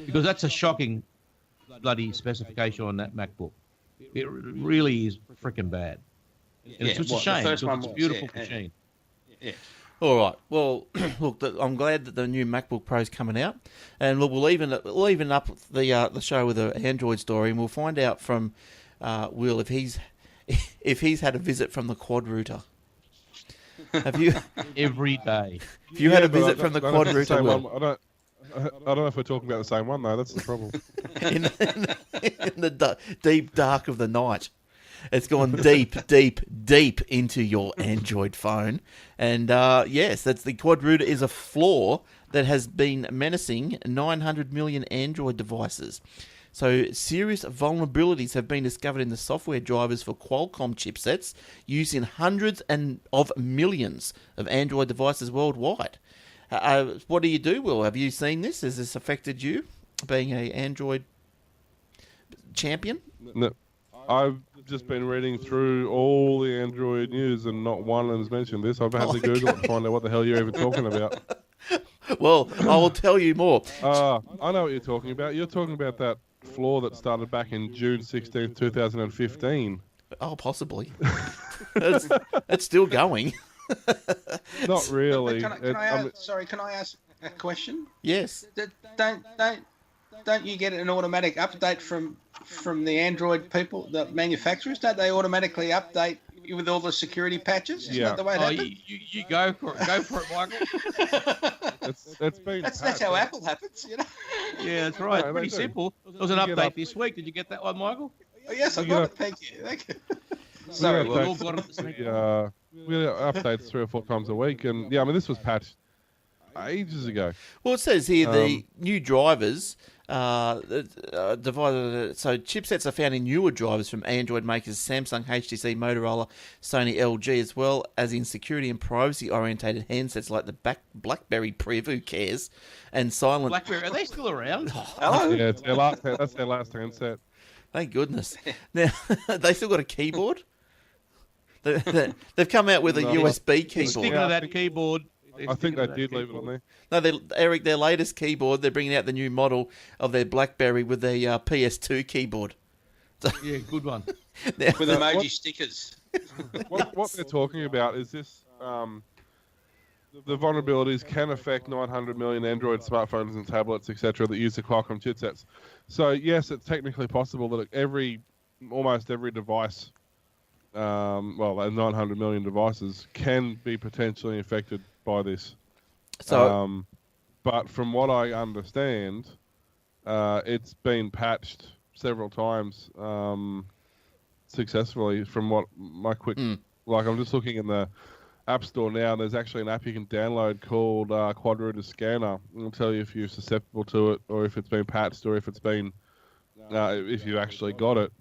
Because that's a shocking bloody specification on that MacBook. It really is freaking bad. And it's a shame because it's a beautiful machine. Yeah. All right. Well, look, I'm glad that the new MacBook Pro is coming out, and look, we'll even up the show with an Android story, and we'll find out from Will if he's had a visit from the Quadrooter. Have you every day? If you had a visit from the Quadrooter, Will. I don't know if we're talking about the same one, though. That's the problem. in the deep dark of the night. It's gone deep, deep, deep into your Android phone. And yes, that's the Quadrooter is a flaw that has been menacing 900 million Android devices. So serious vulnerabilities have been discovered in the software drivers for Qualcomm chipsets used in hundreds of millions of Android devices worldwide. What do you do, Will? Have you seen this? Has this affected you, being an Android champion? No, I've just been reading through all the Android news and not one has mentioned this. I've had to Google it to find out what the hell you're even talking about. Well, I will tell you more. I know what you're talking about. You're talking about that flaw that started back in June 16th, 2015. Oh, possibly. it's still going. Not really. Can I ask a question? Yes. Don't you get an automatic update from the Android people, the manufacturers? Don't they automatically update you with all the security patches? Isn't that the way it happens? You go for it. Go for it, Michael. That's how Apple happens, you know. Yeah, that's right. Pretty simple. There was an update this week. Did you get that one, Michael? Oh, yes, I got it. Thank you. Sorry, we all got it this week. We updates 3 or 4 times a week, and this was patched ages ago. Well, it says here the new drivers divided. So chipsets are found in newer drivers from Android makers Samsung, HTC, Motorola, Sony, LG, as well as in security and privacy-orientated handsets like the BlackBerry Priv, who cares, and Silent. BlackBerry, are they still around? Hello. Yeah, that's their last handset. Thank goodness. Now they still got a keyboard. They've come out with a USB keyboard. Sticking to that keyboard. I think they did leave it on there. No, Eric, their latest keyboard, they're bringing out the new model of their BlackBerry with the PS2 keyboard. Yeah, good one. With emoji stickers. What they're talking about is this: the vulnerabilities can affect 900 million Android smartphones and tablets, etc., that use the Qualcomm chipsets. So yes, it's technically possible that almost every device, 900 million devices, can be potentially affected by this. So, but from what I understand, it's been patched several times successfully. From what my I'm just looking in the App Store now. There's actually an app you can download called Quadrooter Scanner. It'll tell you if you're susceptible to it, or if it's been patched, or if it's been if you actually got it.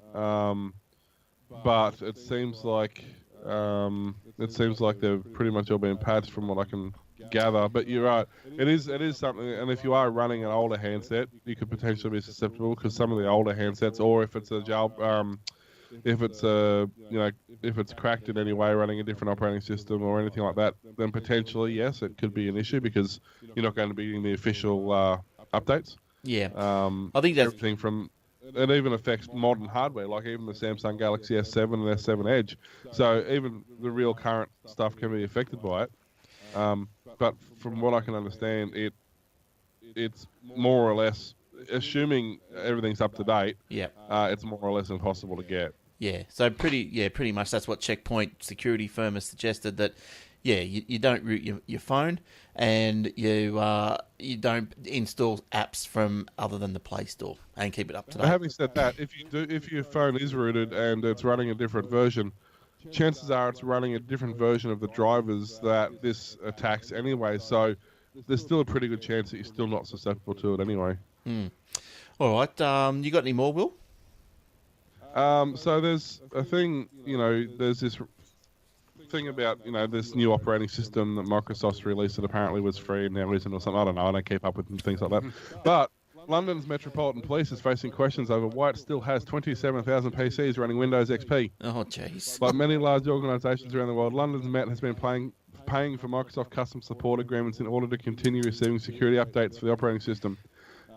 But it seems like they've pretty much all been patched from what I can gather. But you're right, it is something. And if you are running an older handset, you could potentially be susceptible, because some of the older handsets, or if it's if it's cracked in any way, running a different operating system or anything like that, then potentially yes, it could be an issue, because you're not going to be getting the official updates. Yeah, I think that's everything from. It even affects modern hardware, like even the Samsung Galaxy S7 and S7 Edge. So even the real current stuff can be affected by it. But from what I can understand, it's more or less, assuming everything's up to date. Yeah. It's more or less impossible to get. Yeah. So pretty much that's what Checkpoint security firm has suggested, that. Yeah, you don't root your phone, and you don't install apps from other than the Play Store, and keep it up to date. Having said that, if your phone is rooted and it's running a different version, chances are it's running a different version of the drivers that this attacks anyway. So there's still a pretty good chance that you're still not susceptible to it anyway. All right. You got any more, Will? So there's a thing. There's this thing about this new operating system that Microsoft's released that apparently was free and now isn't, or something. I don't know. I don't keep up with things like that. But London's Metropolitan Police is facing questions over why it still has 27,000 PCs running Windows XP. Oh, jeez. Like many large organisations around the world, London's Met has been paying for Microsoft custom support agreements in order to continue receiving security updates for the operating system,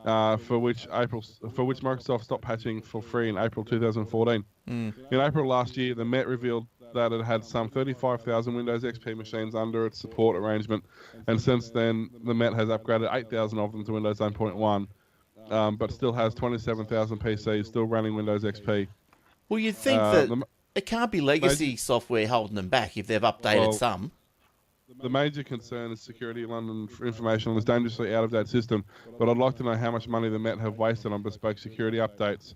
for which Microsoft stopped patching for free in April 2014. In April last year, the Met revealed that it had some 35,000 Windows XP machines under its support arrangement, and since then the Met has upgraded 8,000 of them to Windows 9.1, but still has 27,000 PCs still running Windows XP. Well, you'd think that it can't be legacy software holding them back if they've updated some. The major concern is security of London information on this dangerously out-of-date system, but I'd like to know how much money the Met have wasted on bespoke security updates.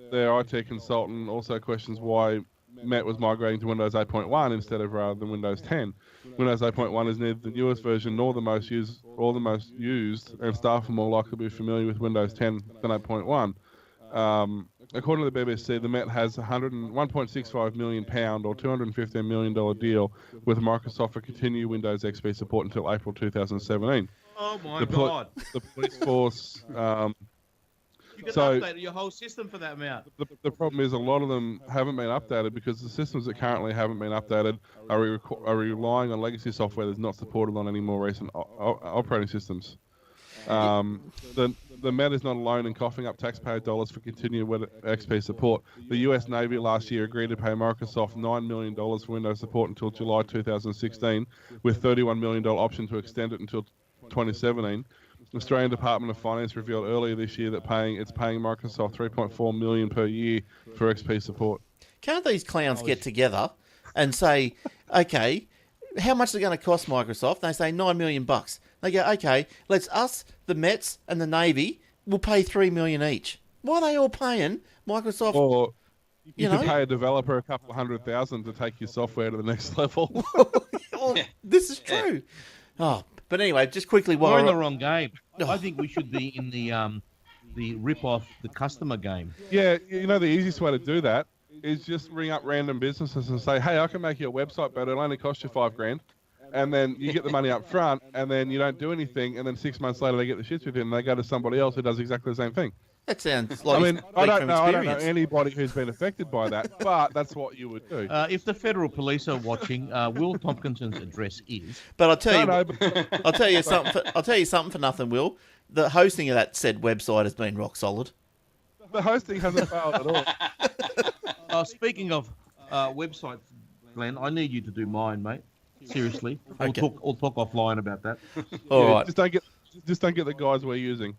Their IT consultant also questions why Met was migrating to Windows 8.1 instead of rather than Windows 10. Windows 8.1 is neither the newest version nor the most used, and staff are more likely to be familiar with Windows 10 than 8.1. According to the BBC, the Met has £1.65 million or $215 million deal with Microsoft for continued Windows XP support until April 2017. Oh my God! The police force. You could So update your whole system for that amount. the problem is a lot of them haven't been updated because the systems that currently haven't been updated are relying on legacy software that's not supported on any more recent operating systems. The Met is not alone in coughing up taxpayer dollars for continued XP support. The US Navy last year agreed to pay Microsoft $9 million for Windows support until July 2016, with $31 million option to extend it until 2017. The Australian Department of Finance revealed earlier this year that it's paying Microsoft $3.4 million per year for XP support. Can't these clowns get together and say, okay, how much is it going to cost Microsoft? They say $9 million. They go, okay, us, the Mets, and the Navy will pay $3 million each. Why are they all paying Microsoft? Or you could pay a developer a couple of $100,000 to take your software to the next level. Well, this is true. Oh, but anyway, just quickly, we're in the wrong game. I think we should be in the rip off the customer game. Yeah, the easiest way to do that is just ring up random businesses and say, hey, I can make you a website, but it'll only cost you $5,000. And then you get the money up front, and then you don't do anything, and then 6 months later they get the shits with you, and they go to somebody else who does exactly the same thing. That sounds like I don't know anybody who's been affected by that, but that's what you would do. If the federal police are watching, Will Tompkinson's address is. But I'll tell you something. I'll tell you something for nothing, Will. The hosting of that said website has been rock solid. The hosting hasn't failed at all. Speaking of websites, Glenn, I need you to do mine, mate. Seriously, Okay. We'll talk offline about that. All right. Just don't get the guys we're using.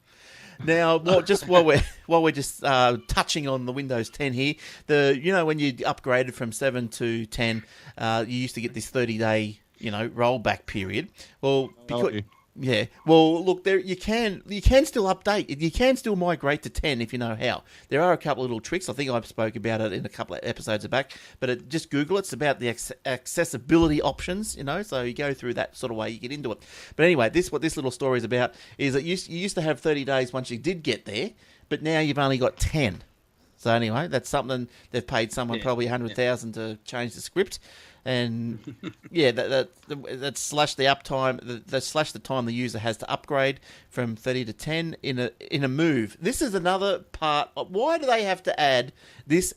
Now, while we're just touching on the Windows 10 here, when you upgraded from 7 to 10, you used to get this 30-day rollback period. Well, look, there you can still update. You can still migrate to 10 if you know how. There are a couple of little tricks. I think I spoke about it in a couple of episodes back. But just Google it. It's about the accessibility options. So you go through that sort of way you get into it. But anyway, what this little story is about is that you used to have 30 days once you did get there, but now you've only got 10. So anyway, that's something they've paid someone probably $100,000 to change the script. And that slashed the uptime. That slashed the time the user has to upgrade from 30 to 10 in a move. This is another part. Why do they have to add this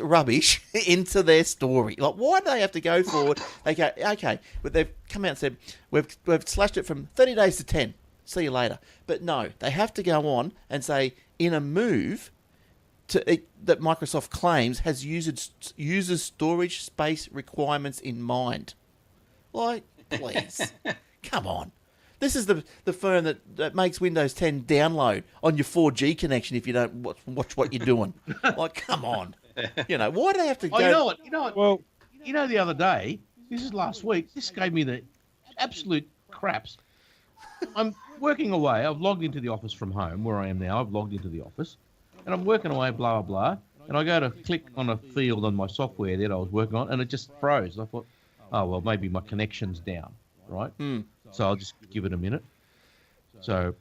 rubbish into their story? Like, why do they have to go forward? They go, okay, but they've come out and said we've slashed it from 30 days to 10. See you later. But no, they have to go on and say in a move that Microsoft claims has users' storage space requirements in mind. Like, please, come on. This is the firm that makes Windows 10 download on your 4G connection if you don't watch what you're doing. Like, come on. Why do they have to go... Oh, you know what? Well, the other day, this is last week, this gave me the absolute craps. I'm working away. I've logged into the office from home, where I am now. I've logged into the office. And I'm working away, blah, blah, blah. And I go to click on a field on my software that I was working on, and it just froze. I thought, oh, well, maybe my connection's down, right? So I'll just give it a minute. So,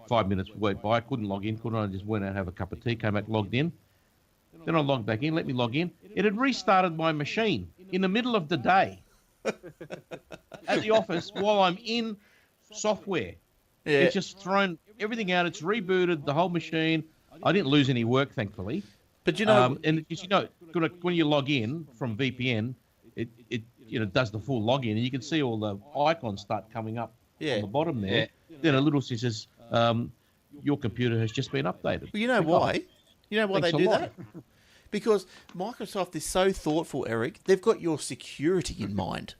5 minutes went by. I couldn't log in, I just went out and have a cup of tea, came back, logged in. Then I logged back in, let me log in. It had restarted my machine in the middle of the day at the office while I'm in software. Yeah. It's just thrown everything out. It's rebooted the whole machine. I didn't lose any work, thankfully. But when you log in from VPN, it does the full login, and you can see all the icons start coming up on the bottom there. Yeah. Then a little says, your computer has just been updated. Well, you know why? You know why they do that? Because Microsoft is so thoughtful, Eric. They've got your security in mind.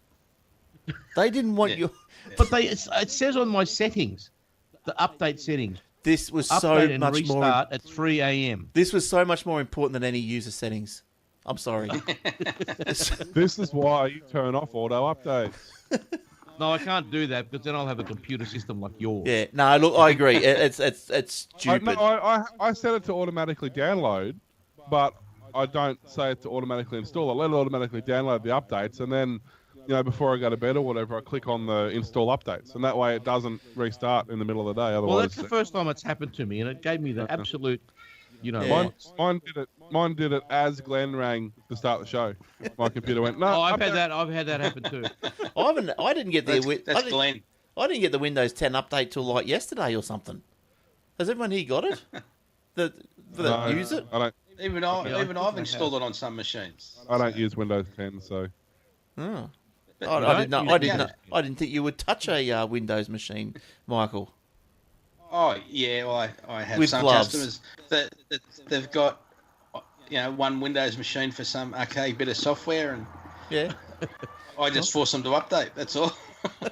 They didn't want your... But it says on my settings, the update settings. This was update so and much restart more at 3 a.m. This was so much more important than any user settings. I'm sorry. This is why you turn off auto updates. No, I can't do that because then I'll have a computer system like yours. Yeah, no, look, I agree. It's stupid. I set it to automatically download, but I don't say it to automatically install. I let it automatically download the updates, and then before I go to bed or whatever, I click on the install updates, and that way it doesn't restart in the middle of the day. Otherwise, well, that's the first time it's happened to me, and it gave me the absolute, Mine did it as Glenn rang to start the show. My computer went, no. Oh, I've had that happen too. I didn't get That's Glenn. I didn't get the Windows 10 update till like yesterday or something. Has everyone here got it? That use it? I don't. Even I've installed it on some machines. I don't use Windows 10, so. Oh. But I didn't think you would touch a Windows machine, Michael. Oh yeah, well I have With some gloves. customers that they've got, one Windows machine for some archaic bit of software, and Yeah. I just force them to update. That's all.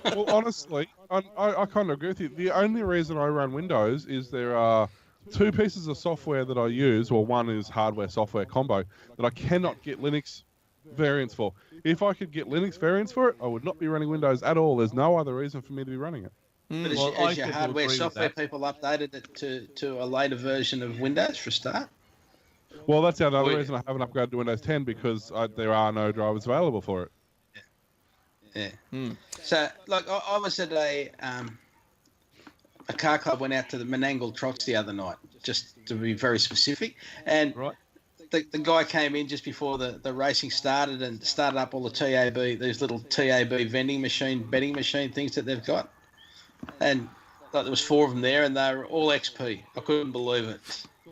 Well, honestly, I kind of agree with you. The only reason I run Windows is there are two pieces of software that I use, or one is hardware-software combo, that I cannot get Linux variants for. If I could get Linux variants for it, I would not be running Windows at all. There's no other reason for me to be running it. But Well, I as your tend to hardware agree with software that. people updated it to a later version of Windows for a start. Well, that's the other Well, reason I haven't upgraded to Windows 10, because there are no drivers available for it. Yeah. So, like, I was at a car club, went out to the Menangle Trots the other night, just to be very specific. And Right. the guy came in just before the racing started and started up all the TAB, these little TAB betting machine things that they've got. And like, there was 4 of them there, and they were all XP. I couldn't believe it.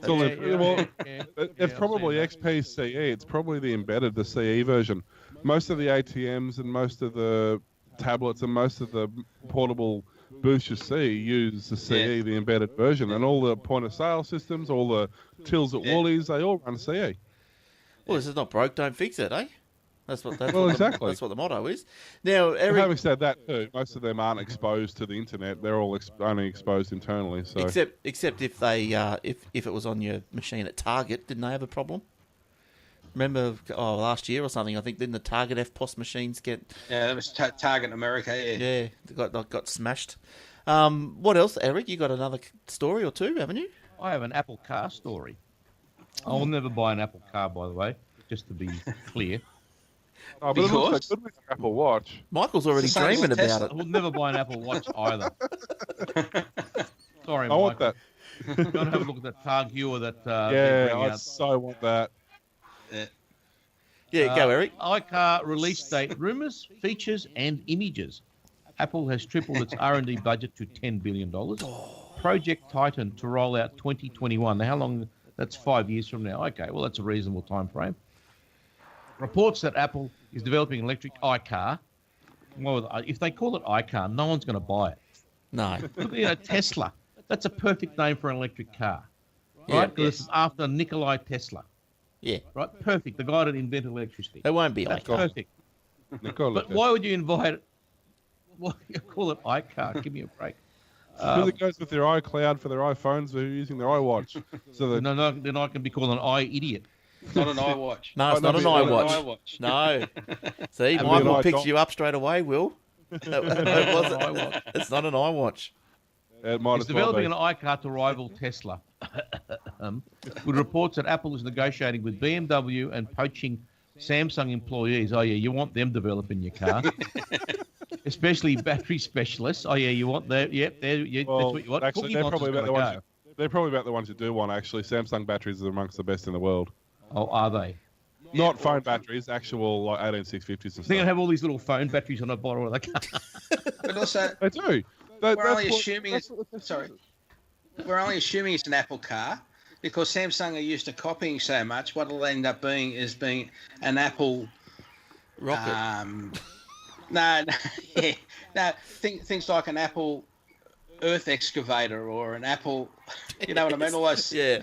So well, yeah. it's probably XP-CE. It's probably the embedded, the CE version. Most of the ATMs and most of the tablets and most of the portable booths you see use the CE, the embedded version, and all the point-of-sale systems, all the tills at Woolies, they all run CE. Well, this is not broke, don't fix it, eh? That's what Exactly. that's what the motto is. Now, But Eric, having said that, too, most of them aren't exposed to the internet. They're all only exposed internally. So except if they if it was on your machine at Target, didn't they have a problem? Remember, last year or something, I think, didn't the Target FPOS machines get... Yeah, that was Target America, Yeah, they got smashed. What else, Eric? You got another story or two, haven't you? I have an Apple car story. I will never buy an Apple car, by the way, just to be clear. but it looks Because? like good with your Apple Watch. Michael's already It's the same dreaming as about Tesla. it. I will never buy an Apple Watch either. Sorry, I Michael. want that. Go and have a look at that Targue that Yeah, they bring I out. so want that. Yeah, go, Eric. iCar release date, rumours, features, and images. Apple has tripled its R&D budget to $10 billion. Project Titan to roll out 2021. Now, how long? That's 5 years from now. Okay, well, that's a reasonable time frame. Reports that Apple is developing an electric iCar. Well, if they call it iCar, no one's going to buy it. No. Tesla. That's a perfect name for an electric car, Yeah, right? Because it's after Nikolai Tesla. Yeah. Right, perfect. The guy that invented electricity. It won't be That's iCar. perfect. But why would you invite? Why you call it iCar? Give me a break. Because it goes with their iCloud for their iPhones who are using their iWatch. So that No, then I can be called an idiot. It's not an iWatch. No, it's Oh, not an no, iWatch. No. See, And Michael then picks you up straight away, Will. It's not an iWatch. it might It's as well developing be. an iCar to rival Tesla. With reports that Apple is negotiating with BMW and poaching Samsung employees. Oh yeah, you want them developing your car, especially battery specialists. Oh yeah, you want that? Yep, that's what you want. Actually, Cookie they're Monster's probably about gotta the ones. go. They're probably about the ones you do want. Actually, Samsung batteries are amongst the best in the world. Oh, are they? Not phone batteries, actual like 18650s and They're stuff. gonna have all these little phone batteries on the bottom of the car. But also, They do. we're only assuming we're only assuming it's an Apple car because Samsung are used to copying so much. What it'll end up being is being an Apple Rocket. Things like an Apple Earth excavator or an Apple, you know what I mean? All those Yeah.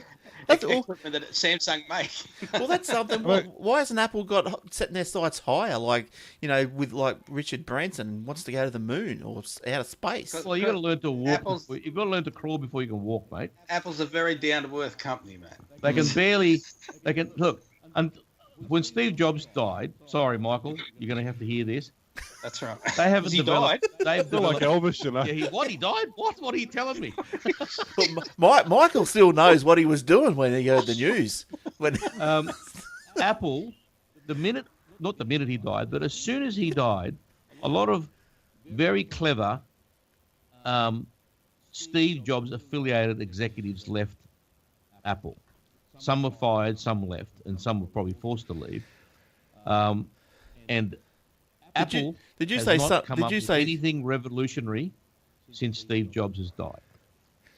That's all. equipment that Samsung make. Well, that's something. Why hasn't Apple got setting their sights higher? Like, with like Richard Branson wants to go to the moon or out of space. Well, you got to learn to walk. Apple's- You've got to learn to crawl before you can walk, mate. Apple's a very down to earth company, man. They can barely. They can look. And when Steve Jobs died, sorry, Michael, you're going to have to hear this. That's right. They haven't Has he developed. died? They've They're like developed. Elvis, you know. Yeah, he died? What are you telling me? Michael still knows what he was doing when he heard the news. When Apple, not the minute he died, but as soon as he died, a lot of very clever Steve Jobs affiliated executives left Apple. Some were fired, some left, and some were probably forced to leave. And Apple did you has say not some- come did up you with say- anything revolutionary since Steve Jobs has died.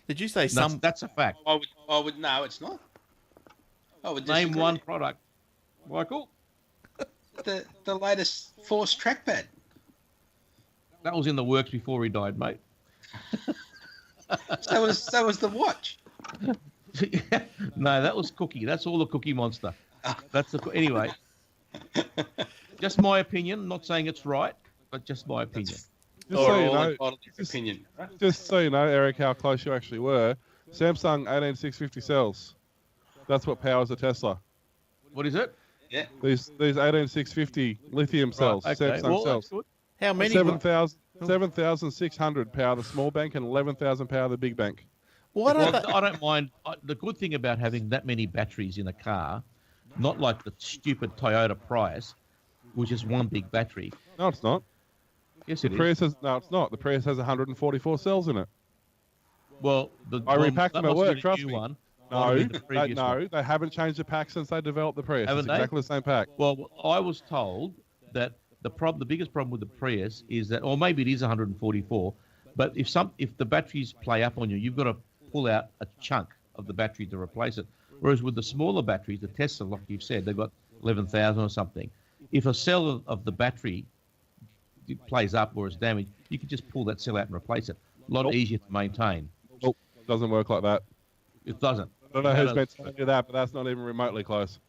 Did you say That's a fact. I would. No, it's not. I would Name disagree. one product, Michael. The latest Force trackpad. That was in the works before he died, mate. So was the watch. No, that was Cookie. That's all the Cookie Monster. Anyway. Just my opinion. I'm not saying it's right, but just my opinion. Just so you know, Eric, how close you actually were. Samsung 18650 cells. That's what powers a Tesla. What is it? Yeah. These 18650 lithium cells, right, okay. Samsung cells. How many? 7,600 power the small bank and 11,000 power the big bank. Why don't they? I don't mind. The good thing about having that many batteries in a car, not like the stupid Toyota Prius, which is one big battery. No, it's not. Yes, The Prius has, no, it's not. The Prius has 144 cells in it. Well, I repacked them at work, trust me. me. One. No, One. they haven't changed the pack since they developed the Prius. Haven't It's they? exactly the same pack. Well, I was told that the biggest problem with the Prius is that, or maybe it is 144, but if the batteries play up on you, you've got to pull out a chunk of the battery to replace it. Whereas with the smaller batteries, the Tesla, like you've said, they've got 11,000 or something. If a cell of the battery plays up or is damaged, you can just pull that cell out and replace it. A lot easier to maintain. Oh, it doesn't work like that. It doesn't. I don't know who's meant to do that, but that's not even remotely close.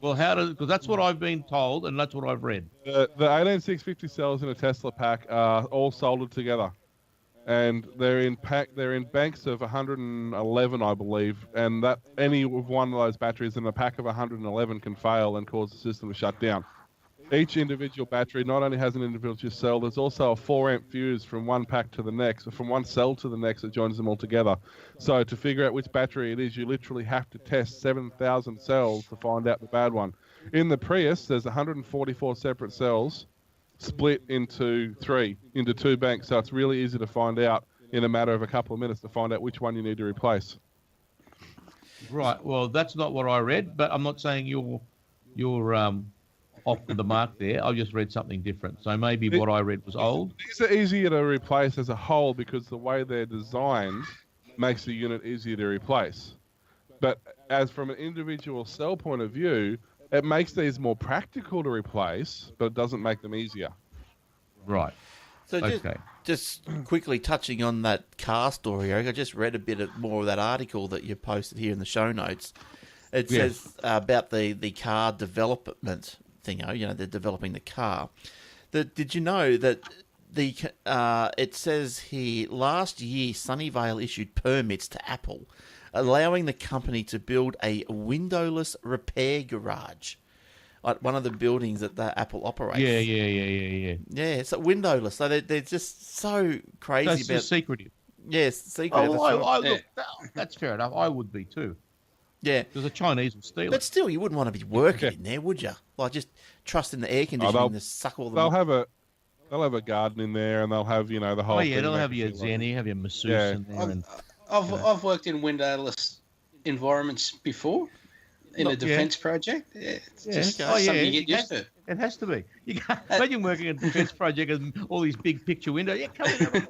Well, because that's what I've been told and that's what I've read. The 18650 cells in a Tesla pack are all soldered together, and they're in banks of 111, I believe, and that any of one of those batteries in a pack of 111 can fail and cause the system to shut down. Each individual battery not only has an individual cell, there's also a 4-amp fuse from one pack to the next, or from one cell to the next that joins them all together. So to figure out which battery it is, you literally have to test 7,000 cells to find out the bad one. In the Prius, there's 144 separate cells split into two banks, so it's really easy to find out in a matter of a couple of minutes to find out which one you need to replace. Right. Well, that's not what I read, but I'm not saying you're off the mark there. I just read something different. So maybe what I read was old. These are easier to replace as a whole because the way they're designed makes the unit easier to replace. But as from an individual cell point of view, it makes these more practical to replace, but it doesn't make them easier. Right. So just quickly touching on that car story, Eric, I just read a bit more of that article that you posted here in the show notes. It says about the car development thing. They're developing the car. Did you know that it says here last year Sunnyvale issued permits to Apple, allowing the company to build a windowless repair garage, like one of the buildings that the Apple operates. Yeah. Yeah, it's windowless. So they're just so crazy That's about. just secretive. Yes, secretive. Look, that's fair enough. I would be too. Yeah, because the Chinese will steal but it. still, you wouldn't want to be working in there, would you? Like just trusting the air conditioning to suck all the. They'll have a garden in there, and they'll have the whole. Oh yeah, thing they'll have your Zenny, have your masseuse in there. I've worked in windowless environments before in a defence project. Yeah, it's just something you get used to. It has to be. You can't imagine working in a defence project and all these big picture windows. Yeah, come in.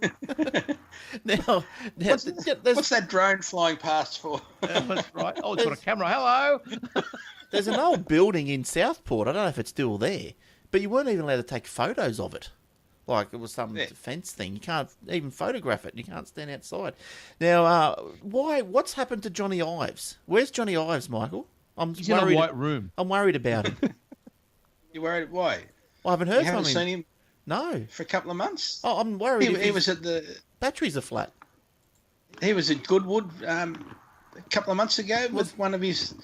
Now, what's that drone flying past for? That's right. Oh, it's got a camera. Hello. There's an old building in Southport. I don't know if it's still there, but you weren't even allowed to take photos of it. Like it was some defence thing. You can't even photograph it. You can't stand outside. Now, what's happened to Johnny Ives? Where's Johnny Ives, Michael? He's in a white room. I'm worried about him. You worried? Why? I haven't heard from him. You haven't seen him? No. For a couple of months? Oh, I'm worried. He was at the... Batteries are flat. He was at Goodwood a couple of months ago with one of his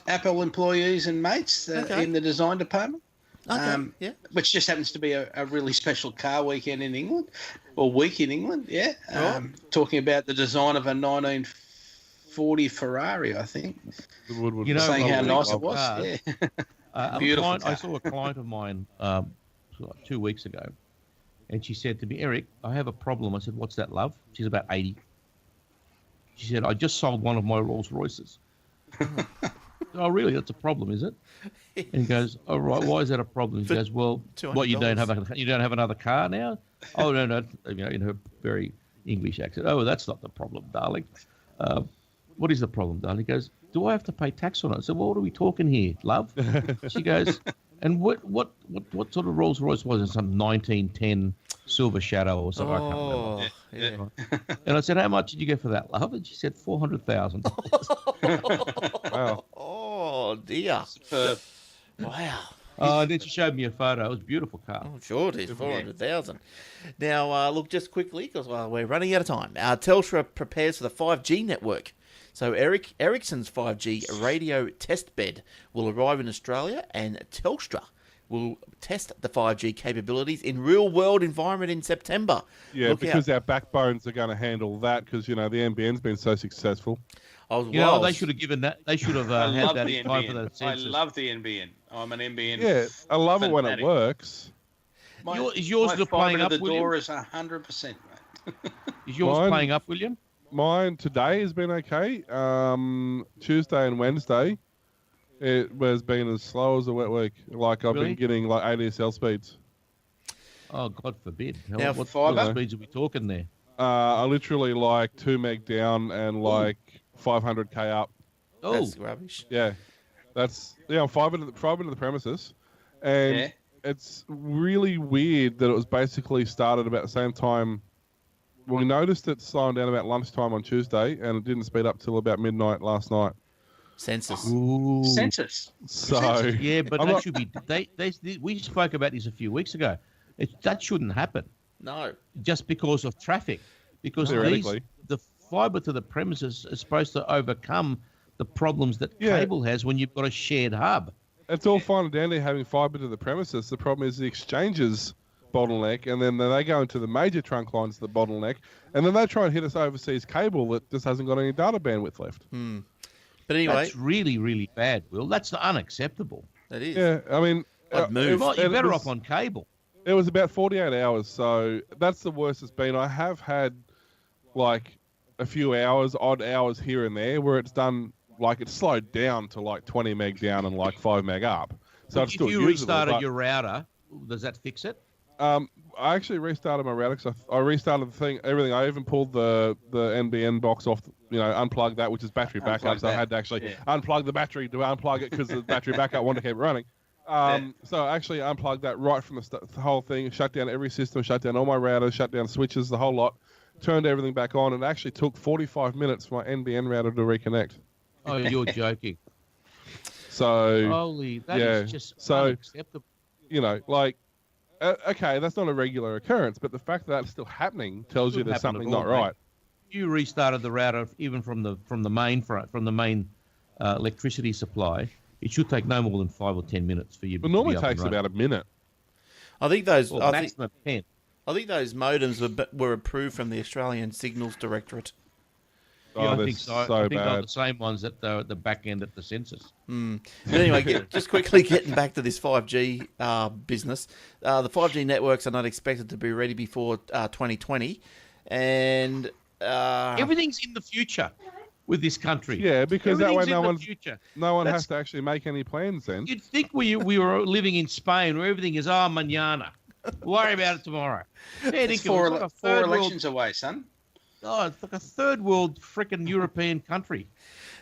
Apple employees and mates in the design department. Okay, which just happens to be a really special car weekend in England, or week in England, talking about the design of a 1940 Ferrari, I think. Saying how nice it was. Beautiful. I saw a client of mine 2 weeks ago, and she said to me, Eric, I have a problem. I said, what's that, love? She's about 80. She said, I just sold one of my Rolls Royces. Oh, really? That's a problem, is it? And he goes, oh, right. Why is that a problem? He goes, well, what, you don't have another car now? Oh, no. In her very English accent. Oh, that's not the problem, darling. What is the problem, darling? He goes, do I have to pay tax on it? I said, well, what are we talking here, love? She goes, and what sort of Rolls Royce was it? Some 1910 Silver Shadow or something? I can't remember. Yeah. And I said, how much did you get for that, love? And she said, 400,000. Wow. Oh dear. Superb. Wow. Oh, and then she showed me a photo. It was a beautiful car. Oh, sure it is, 400,000. Now, look, just quickly, because we're running out of time. Telstra prepares for the 5G network. So Ericsson's 5G radio test bed will arrive in Australia, and Telstra will test the 5G capabilities in real-world environment in September. Yeah, Look because out. our backbones are going to handle that because, the NBN's been so successful. They should have given that. They should have had love that the in time for NBN. the census. I love the NBN. I'm an NBN. Yeah, I love it when it fanatic. works. Is yours still playing up, the William? door is 100%, mate. Is yours Mine- playing up, William? Mine today has been okay. Tuesday and Wednesday, it has been as slow as a wet week. Like I've Really? been getting like ADSL speeds. Oh, God forbid. Now, What fibre? speeds are we talking there? I literally like 2 meg down and like 500k up. Oh, That's rubbish. Yeah, I'm fiber to the premises, and Yeah. it's really weird that it was basically started about the same time. We noticed it slowing down about lunchtime on Tuesday, and it didn't speed up till about midnight last night. Census. Ooh. Census. So Yeah, but I'm that not- should be. We spoke about this a few weeks ago. That shouldn't happen No. just because of traffic. Because Theoretically. the fibre to the premises is supposed to overcome the problems that Yeah. cable has when you've got a shared hub. It's all fine and dandy having fibre to the premises. The problem is the exchanges bottleneck, and then they go into the major trunk lines the bottleneck, and then they try and hit us overseas cable that just hasn't got any data bandwidth left. But anyway, That's really, really bad, Will. That's unacceptable. that is. Yeah, I mean, I'd move. Well, you're it better was- off on cable. It was about 48 hours, so that's the worst it's been. I have had like a few odd hours here and there where it's done, like it's slowed down to like 20 meg down and like 5 meg up. So it's If still you usable, restarted but, your router, does that fix it? I actually restarted my router because I restarted everything. I even pulled the NBN box off, unplugged that, which is battery backup. Unplug So I that. had to actually unplug the battery to unplug it because the battery backup wanted to keep running. So I actually unplugged that right from the whole thing, shut down every system, shut down all my routers, shut down switches, the whole lot, turned everything back on. It actually took 45 minutes for my NBN router to reconnect. Oh, you're joking. So, Holy, that yeah. is just So- unacceptable. okay, that's not a regular occurrence, but the fact that that's still happening tells you Shouldn't there's happen something at all, not right. You restarted the router even from the main electricity supply. It should take no more than 5 or 10 minutes for you. But normally to it be up takes and running. about a minute. I think those. Well, I think, maximum 10. I think those modems were approved from the Australian Signals Directorate. Yeah, Oh, I they're think so. so I think they're bad. the same ones at the back end at the census. But anyway, just quickly getting back to this 5G business. The 5G networks are not expected to be ready before 2020, and Everything's in the future with this country. Yeah, because that way Everything's no in one the future. has to actually make any plans then. You'd think we were living in Spain where everything is mañana. Worry about it tomorrow. Yeah, It's think of it, it's like four a third world. elections away, son. Oh, it's like a third world freaking European country.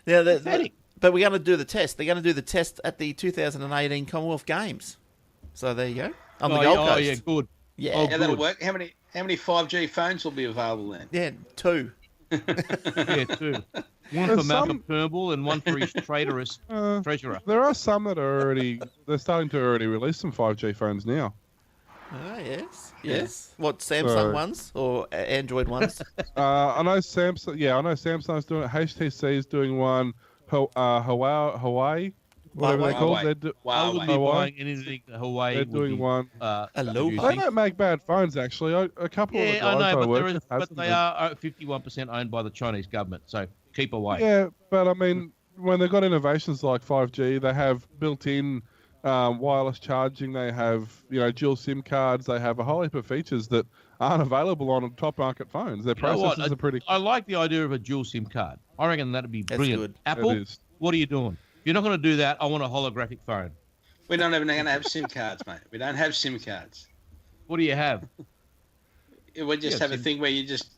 now Pathetic. but we're going to do the test. They're going to do the test at the 2018 Commonwealth Games. So there you go on the Gold Coast. yeah, good. Yeah, Oh, Yeah, that'll good. work. How many 5G phones will be available then? yeah, 2. Yeah, two. One There's for Malcolm some- Turnbull and one for his traitorous treasurer. There are some that are they're starting to already release some 5G phones now. Oh, yes. What, Samsung So- ones or Android ones? I know Samsung. Yeah, I know Samsung's doing it. HTC is doing one. Hawaii, whatever they're called. Huawei. I wouldn't be Wow. buying anything Hawaii. They're would doing be, one. Aloha. They don't make bad phones actually. A couple of the Yeah, guys I know, but, work there is, with has but them, they are 51% owned by the Chinese government, so keep away. Yeah, but I mean, when they've got innovations like 5G, they have built-in wireless charging. They have dual SIM cards. They have a whole heap of features that aren't available on top market phones. Their You know what? processors are pretty. I like the idea of a dual SIM card. I reckon that'd be That's brilliant. good. Apple, It is. what are you doing? If you're not going to do that, I want a holographic phone. We're not even going to have SIM cards, mate. We don't have SIM cards. What do you have? We just Yeah, have a SIM. thing where you just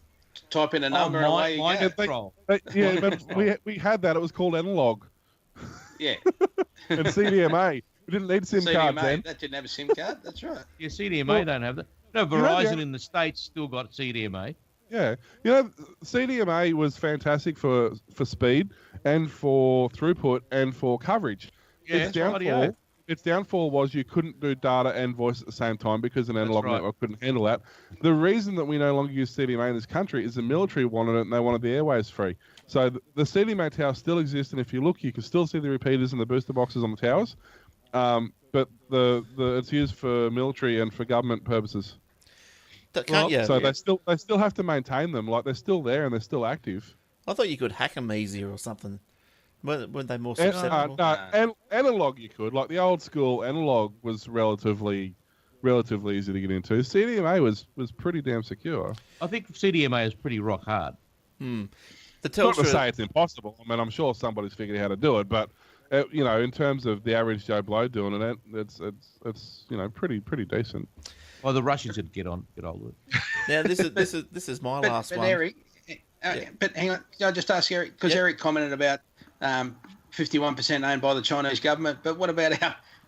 type in a number and away you go. Control. Yeah, but we had that. It was called analog. Yeah. And CDMA. We didn't need SIM cards then. That didn't have a SIM card. That's right. Yeah, CDMA don't have that. No, Verizon in the States still got CDMA. Yeah. CDMA was fantastic for speed and for throughput and for coverage. Yeah, Its downfall was you couldn't do data and voice at the same time because an analog network couldn't handle that. The reason that we no longer use CDMA in this country is the military wanted it and they wanted the airwaves free. So the CDMA towers still exist, and if you look, you can still see the repeaters and the booster boxes on the towers. But it's used for military and for government purposes. So they still have to maintain them. Like, they're still there and they're still active. I thought you could hack them easier or something. Weren't they more susceptible? Analog you could. Like, the old school analog was relatively easy to get into. CDMA was pretty damn secure. I think CDMA is pretty rock hard. The Telstra... Not to say it's impossible. I mean, I'm sure somebody's figured out how to do it, but in terms of the average Joe Blow doing it, it's pretty decent. Well, the Russians would get hold of it. Now, this is my last one. Eric, but hang on, I'll just ask Eric, because Eric commented about 51% owned by the Chinese government. But what about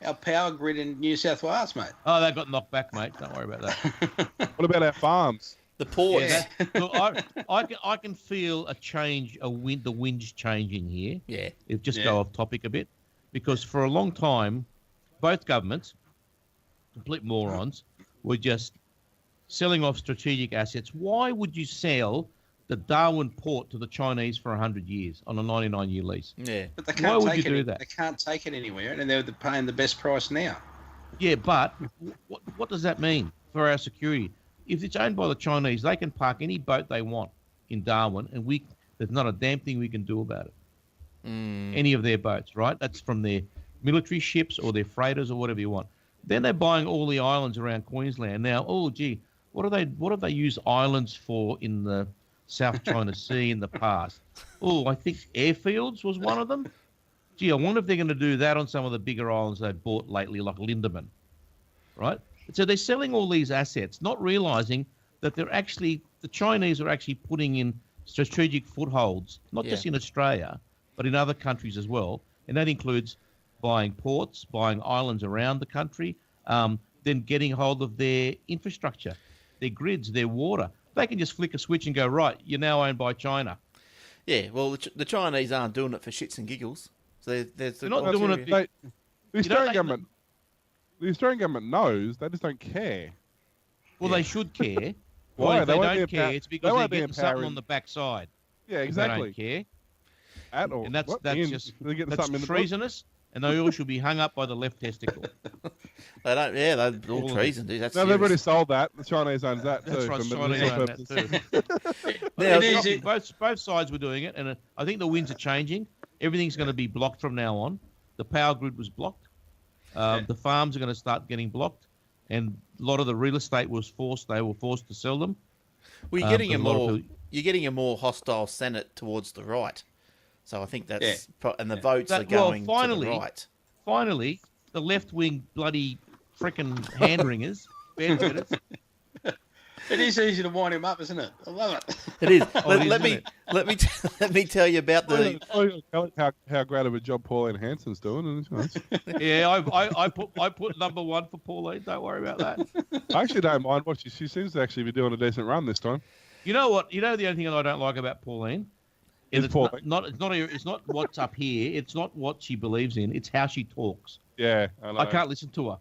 our power grid in New South Wales, mate? Oh, they got knocked back, mate. Don't worry about that. What about our farms? The ports. Yeah. Look, I can feel a change. The wind's changing here. Yeah. It just go off topic a bit, because for a long time, both governments, complete morons, were just selling off strategic assets. Why would you sell the Darwin port to the Chinese for 100 years on a 99-year lease? Yeah. But they can't do that? They can't take it anywhere, and they're paying the best price now. Yeah, but what does that mean for our security? If it's owned by the Chinese, they can park any boat they want in Darwin, and there's not a damn thing we can do about it. Any of their boats, right? That's from their military ships or their freighters or whatever you want. Then they're buying all the islands around Queensland. Now, what have they used islands for in the South China Sea in the past? I think airfields was one of them. I wonder if they're going to do that on some of the bigger islands they've bought lately, like Lindeman, right? So they're selling all these assets, not realizing that the Chinese are actually putting in strategic footholds, not just in Australia, but in other countries as well. And that includes buying ports, buying islands around the country, then getting hold of their infrastructure, their grids, their water. They can just flick a switch and go, right, you're now owned by China. Yeah, well, the Chinese aren't doing it for shits and giggles. So they're not doing it. The Australian government knows. They just don't care. Well, they should care. Why? If they don't care, it's because they're getting something on the backside. Yeah, exactly. They don't care. At all. And that's treasonous. And they all should be hung up by the left testicle. They don't. Yeah, they're all treason, dude. That's they've already sold that. The Chinese owns that too. That's right. Chinese own that too. Both sides were doing it, and I think the winds are changing. Everything's going to be blocked from now on. The power grid was blocked. The farms are going to start getting blocked, and a lot of the real estate was forced. They were forced to sell them. Well, you're getting a more hostile Senate towards the right. So I think that's and the votes are going to the right. Finally, the left-wing bloody frickin' hand-wringers, bandsitters. It is easy to wind him up, isn't it? I love it. It is. Let me tell you about how great of a job Pauline Hanson's doing. Yeah, I put number one for Pauline. Don't worry about that. I actually don't mind what she seems to actually be doing a decent run this time. You know what? The only thing that I don't like about Pauline. It's not what's up here. It's not what she believes in. It's how she talks. Yeah, I know. I can't listen to her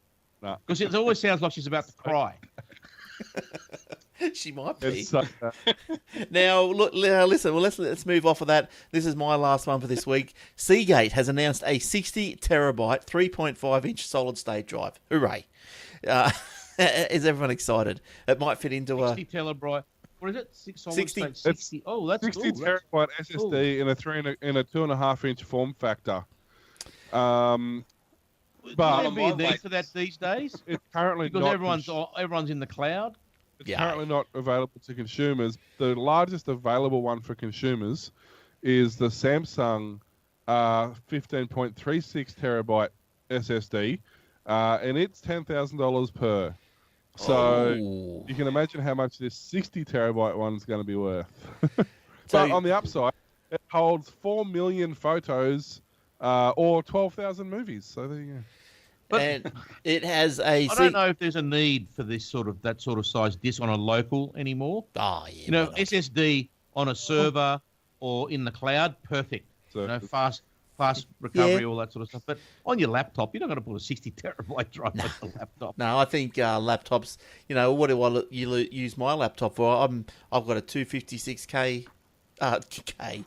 because it always sounds like she's about to cry. She might be. Now, listen. Well, let's move off of that. This is my last one for this week. Seagate has announced a 60 terabyte, 3.5-inch solid-state drive. Hooray! Is everyone excited? It might fit into 60 terabyte. What is it? 60. Oh, that's 60 terabyte SSD in a 2.5-inch form factor. But there be a need for that these days? It's currently because everyone's in the cloud. It's currently not available to consumers. The largest available one for consumers is the Samsung 15.36 terabyte SSD, and it's $10,000 per. So Oh. you can imagine how much this 60 terabyte one is going to be worth. So- But on the upside, it holds 4 million photos or 12,000 movies. So there you go. But And it has a... I don't know if there's a need for that sort of size disk on a local anymore. Oh, yeah. You know, why not? SSD on a server or in the cloud, perfect. So You know, fast recovery, all that sort of stuff. But on your laptop, you're not going to put a 60 terabyte drive on the laptop. No, I think laptops. You know, what do I use my laptop for? I've got a 256K. K.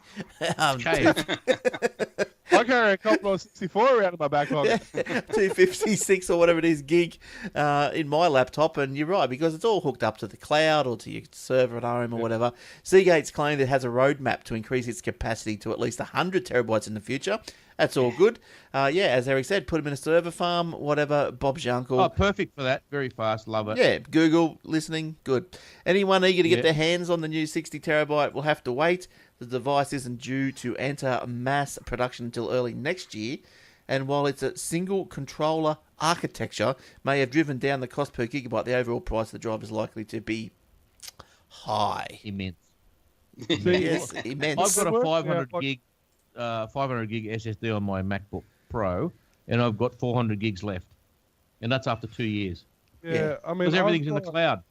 I carry a couple of 64 around in my back pocket. 256 or whatever it is gig in my laptop, and you're right, because it's all hooked up to the cloud or to your server at home or whatever. Seagate's claimed it has a roadmap to increase its capacity to at least 100 terabytes in the future. That's all good. As Eric said, put them in a server farm, whatever. Bob's your uncle. Oh, perfect for that. Very fast. Love it. Yeah, Google listening, good. Anyone eager to get their hands on the new 60 terabyte will have to wait. The device isn't due to enter mass production until early next year, and while it's a single controller architecture may have driven down the cost per gigabyte, the overall price of the drive is likely to be high. Immense. Yes, immense. I've got a 500 Yeah, gig 500 gig SSD on my MacBook Pro, and I've got 400 gigs left, and that's after 2 years. Yeah, I mean, Because everything's in the cloud.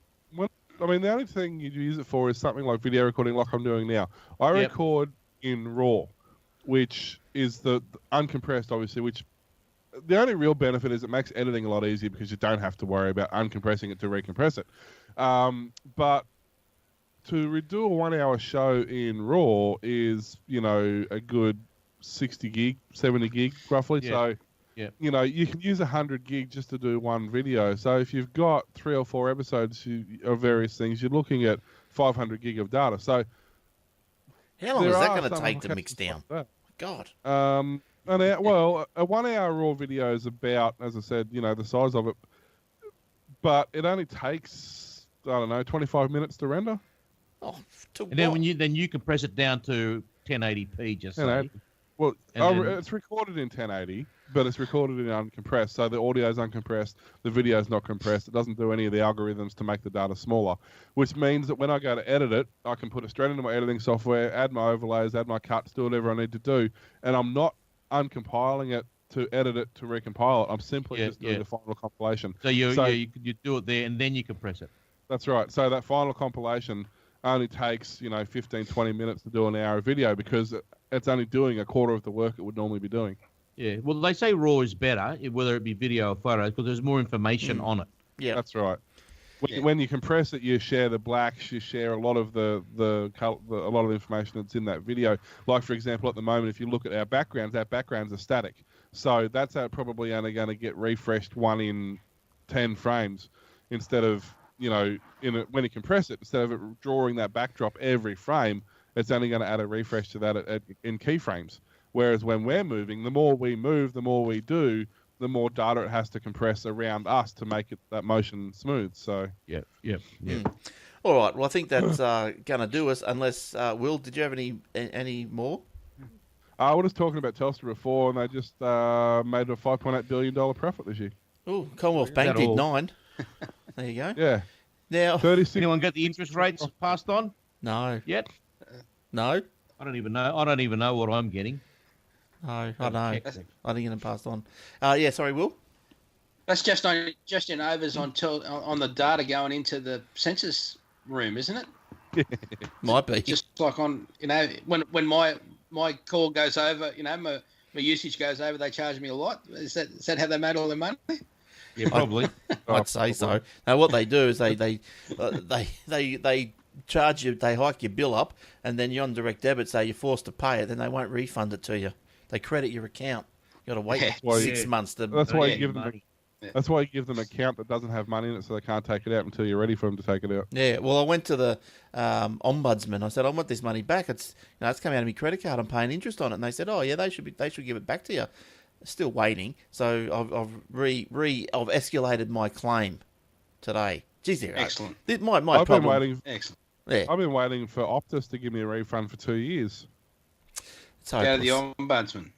I mean, the only thing you'd use it for is something like video recording, like I'm doing now. I record in RAW, which is the uncompressed, obviously. Which the only real benefit is it makes editing a lot easier because you don't have to worry about uncompressing it to recompress it. But to do a 1 hour show in RAW is, a good 60 gig, 70 gig roughly. Yeah. So, Yeah. you can use 100 gig just to do one video. So if you've got 3 or 4 episodes of various things, you're looking at 500 gig of data. So How long is there that are going to some take to mix applications down? like God. that. A 1 hour RAW video is about, as I said, the size of it. But it only takes, 25 minutes to render. Oh, to And then what? when you compress it down to 1080p, just say. 1080. Well, And then- it's recorded in 1080, but it's recorded in uncompressed. So the audio is uncompressed, the video is not compressed. It doesn't do any of the algorithms to make the data smaller, which means that when I go to edit it, I can put it straight into my editing software, add my overlays, add my cuts, do whatever I need to do, and I'm not uncompiling it to edit it to recompile it. I'm simply just doing the final compilation. So you do it there, and then you compress it. That's right. So that final compilation only takes 15, 20 minutes to do an hour of video because it's only doing a quarter of the work it would normally be doing. Yeah. Well, they say RAW is better, whether it be video or photos, because there's more information on it. Yeah. That's right. When you compress it, you share the blacks, you share a lot of a lot of the information that's in that video. Like for example, at the moment, if you look at our backgrounds are static, so that's probably only going to get refreshed 1 in 10 frames instead of when you compress it, instead of it drawing that backdrop every frame, it's only going to add a refresh to that in keyframes. Whereas when we're moving, the more we move, the more we do, the more data it has to compress around us to make that motion smooth. So Yeah. All right. Well, I think that's going to do us. Unless Will, did you have any more? I was talking about Telstra before, and they just made a $5.8 billion profit this year. Oh, Commonwealth Bank That did all? 9. There you go. Yeah, Now, 36. Anyone get the interest rates passed on no, yet? no, I don't even know. I don't even know what I'm getting. no. I know. Check. I didn't get them passed on. Sorry, Will. That's just in overs on the data going into the census room, isn't it? Might be. Just like on when my call goes over, my usage goes over, they charge me a lot. Is that how they made all their money? Yeah, probably. I'd say so. Now, what they do is they charge you, they hike your bill up, and then you're on direct debit, so you're forced to pay it. Then they won't refund it to you. They credit your account. You got to wait Yeah. 6 months to. That's why Yeah, you give them. money. That's why you give them an account that doesn't have money in it, so they can't take it out until you're ready for them to take it out. Yeah, well, I went to the ombudsman. I said, I want this money back. It's it's coming out of my credit card. I'm paying interest on it, and they said, oh yeah, they should give it back to you. Still waiting. So I've escalated my claim today. Jeez, Excellent. My I've problem. been waiting. Excellent. Yeah, I've been waiting for Optus to give me a refund for 2 years. it's Go to the hopeless. ombudsman.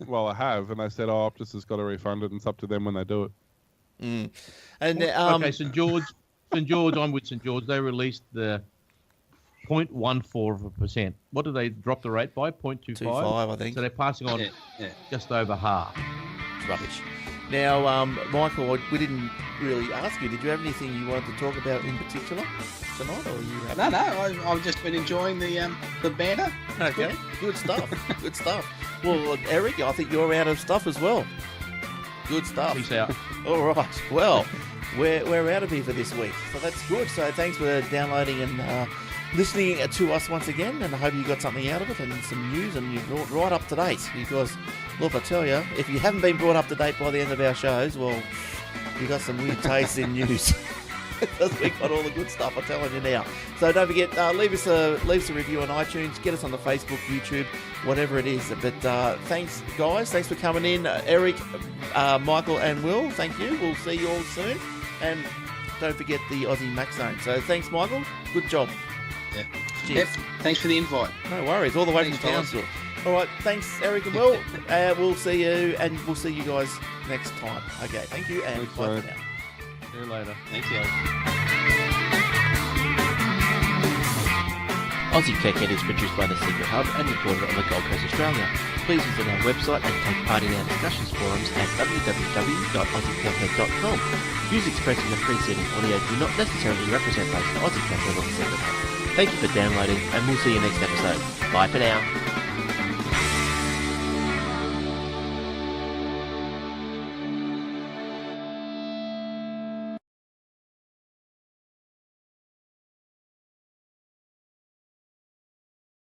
Well, I have, and they said, Optus has got to refund it, and it's up to them when they do it. And Okay, St George, I'm with St George. They released the 0.14%. What did they drop the rate by? 0.25? 2.5, I think. So they're passing on just over half. Rubbish. Now, Michael, we didn't really ask you. Did you have anything you wanted to talk about in particular tonight, or are you happy? No. I've just been enjoying the banter. Okay, good stuff. Good stuff. Well, Eric, I think you're out of stuff as well. Good stuff. Peace out. All right. Well, we're out of here for this week, so that's good. So thanks for downloading and listening to us once again, and I hope you got something out of it and some news, and you're brought right up to date. Because, look, I tell you, if you haven't been brought up to date by the end of our shows, well, you got some weird tastes in news. Because we got all the good stuff, I'm telling you now. So don't forget, leave us a review on iTunes, get us on the Facebook, YouTube, whatever it is. But thanks, guys. Thanks for coming in, Eric, Michael, and Will. Thank you. We'll see you all soon. And don't forget the Aussie Mac Zone. So thanks, Michael. Good job. Yeah. Cheers. Yep. Thanks for the invite. No worries. All the way from Townsville. All right. Thanks, Eric and Will. We'll see you, and we'll see you guys next time. Okay. Thank you, and bye for now. See you later. Thank you. Aussie Tech Ed is produced by the Secret Hub and recorded on the Gold Coast, Australia. Please visit our website and take part in our discussions forums at www.aussietechhead.com. Views expressed in the preceding audio do not necessarily represent those of Aussie Tech Ed or the Secret Hub. Thank you for downloading, and we'll see you next episode. Bye for now.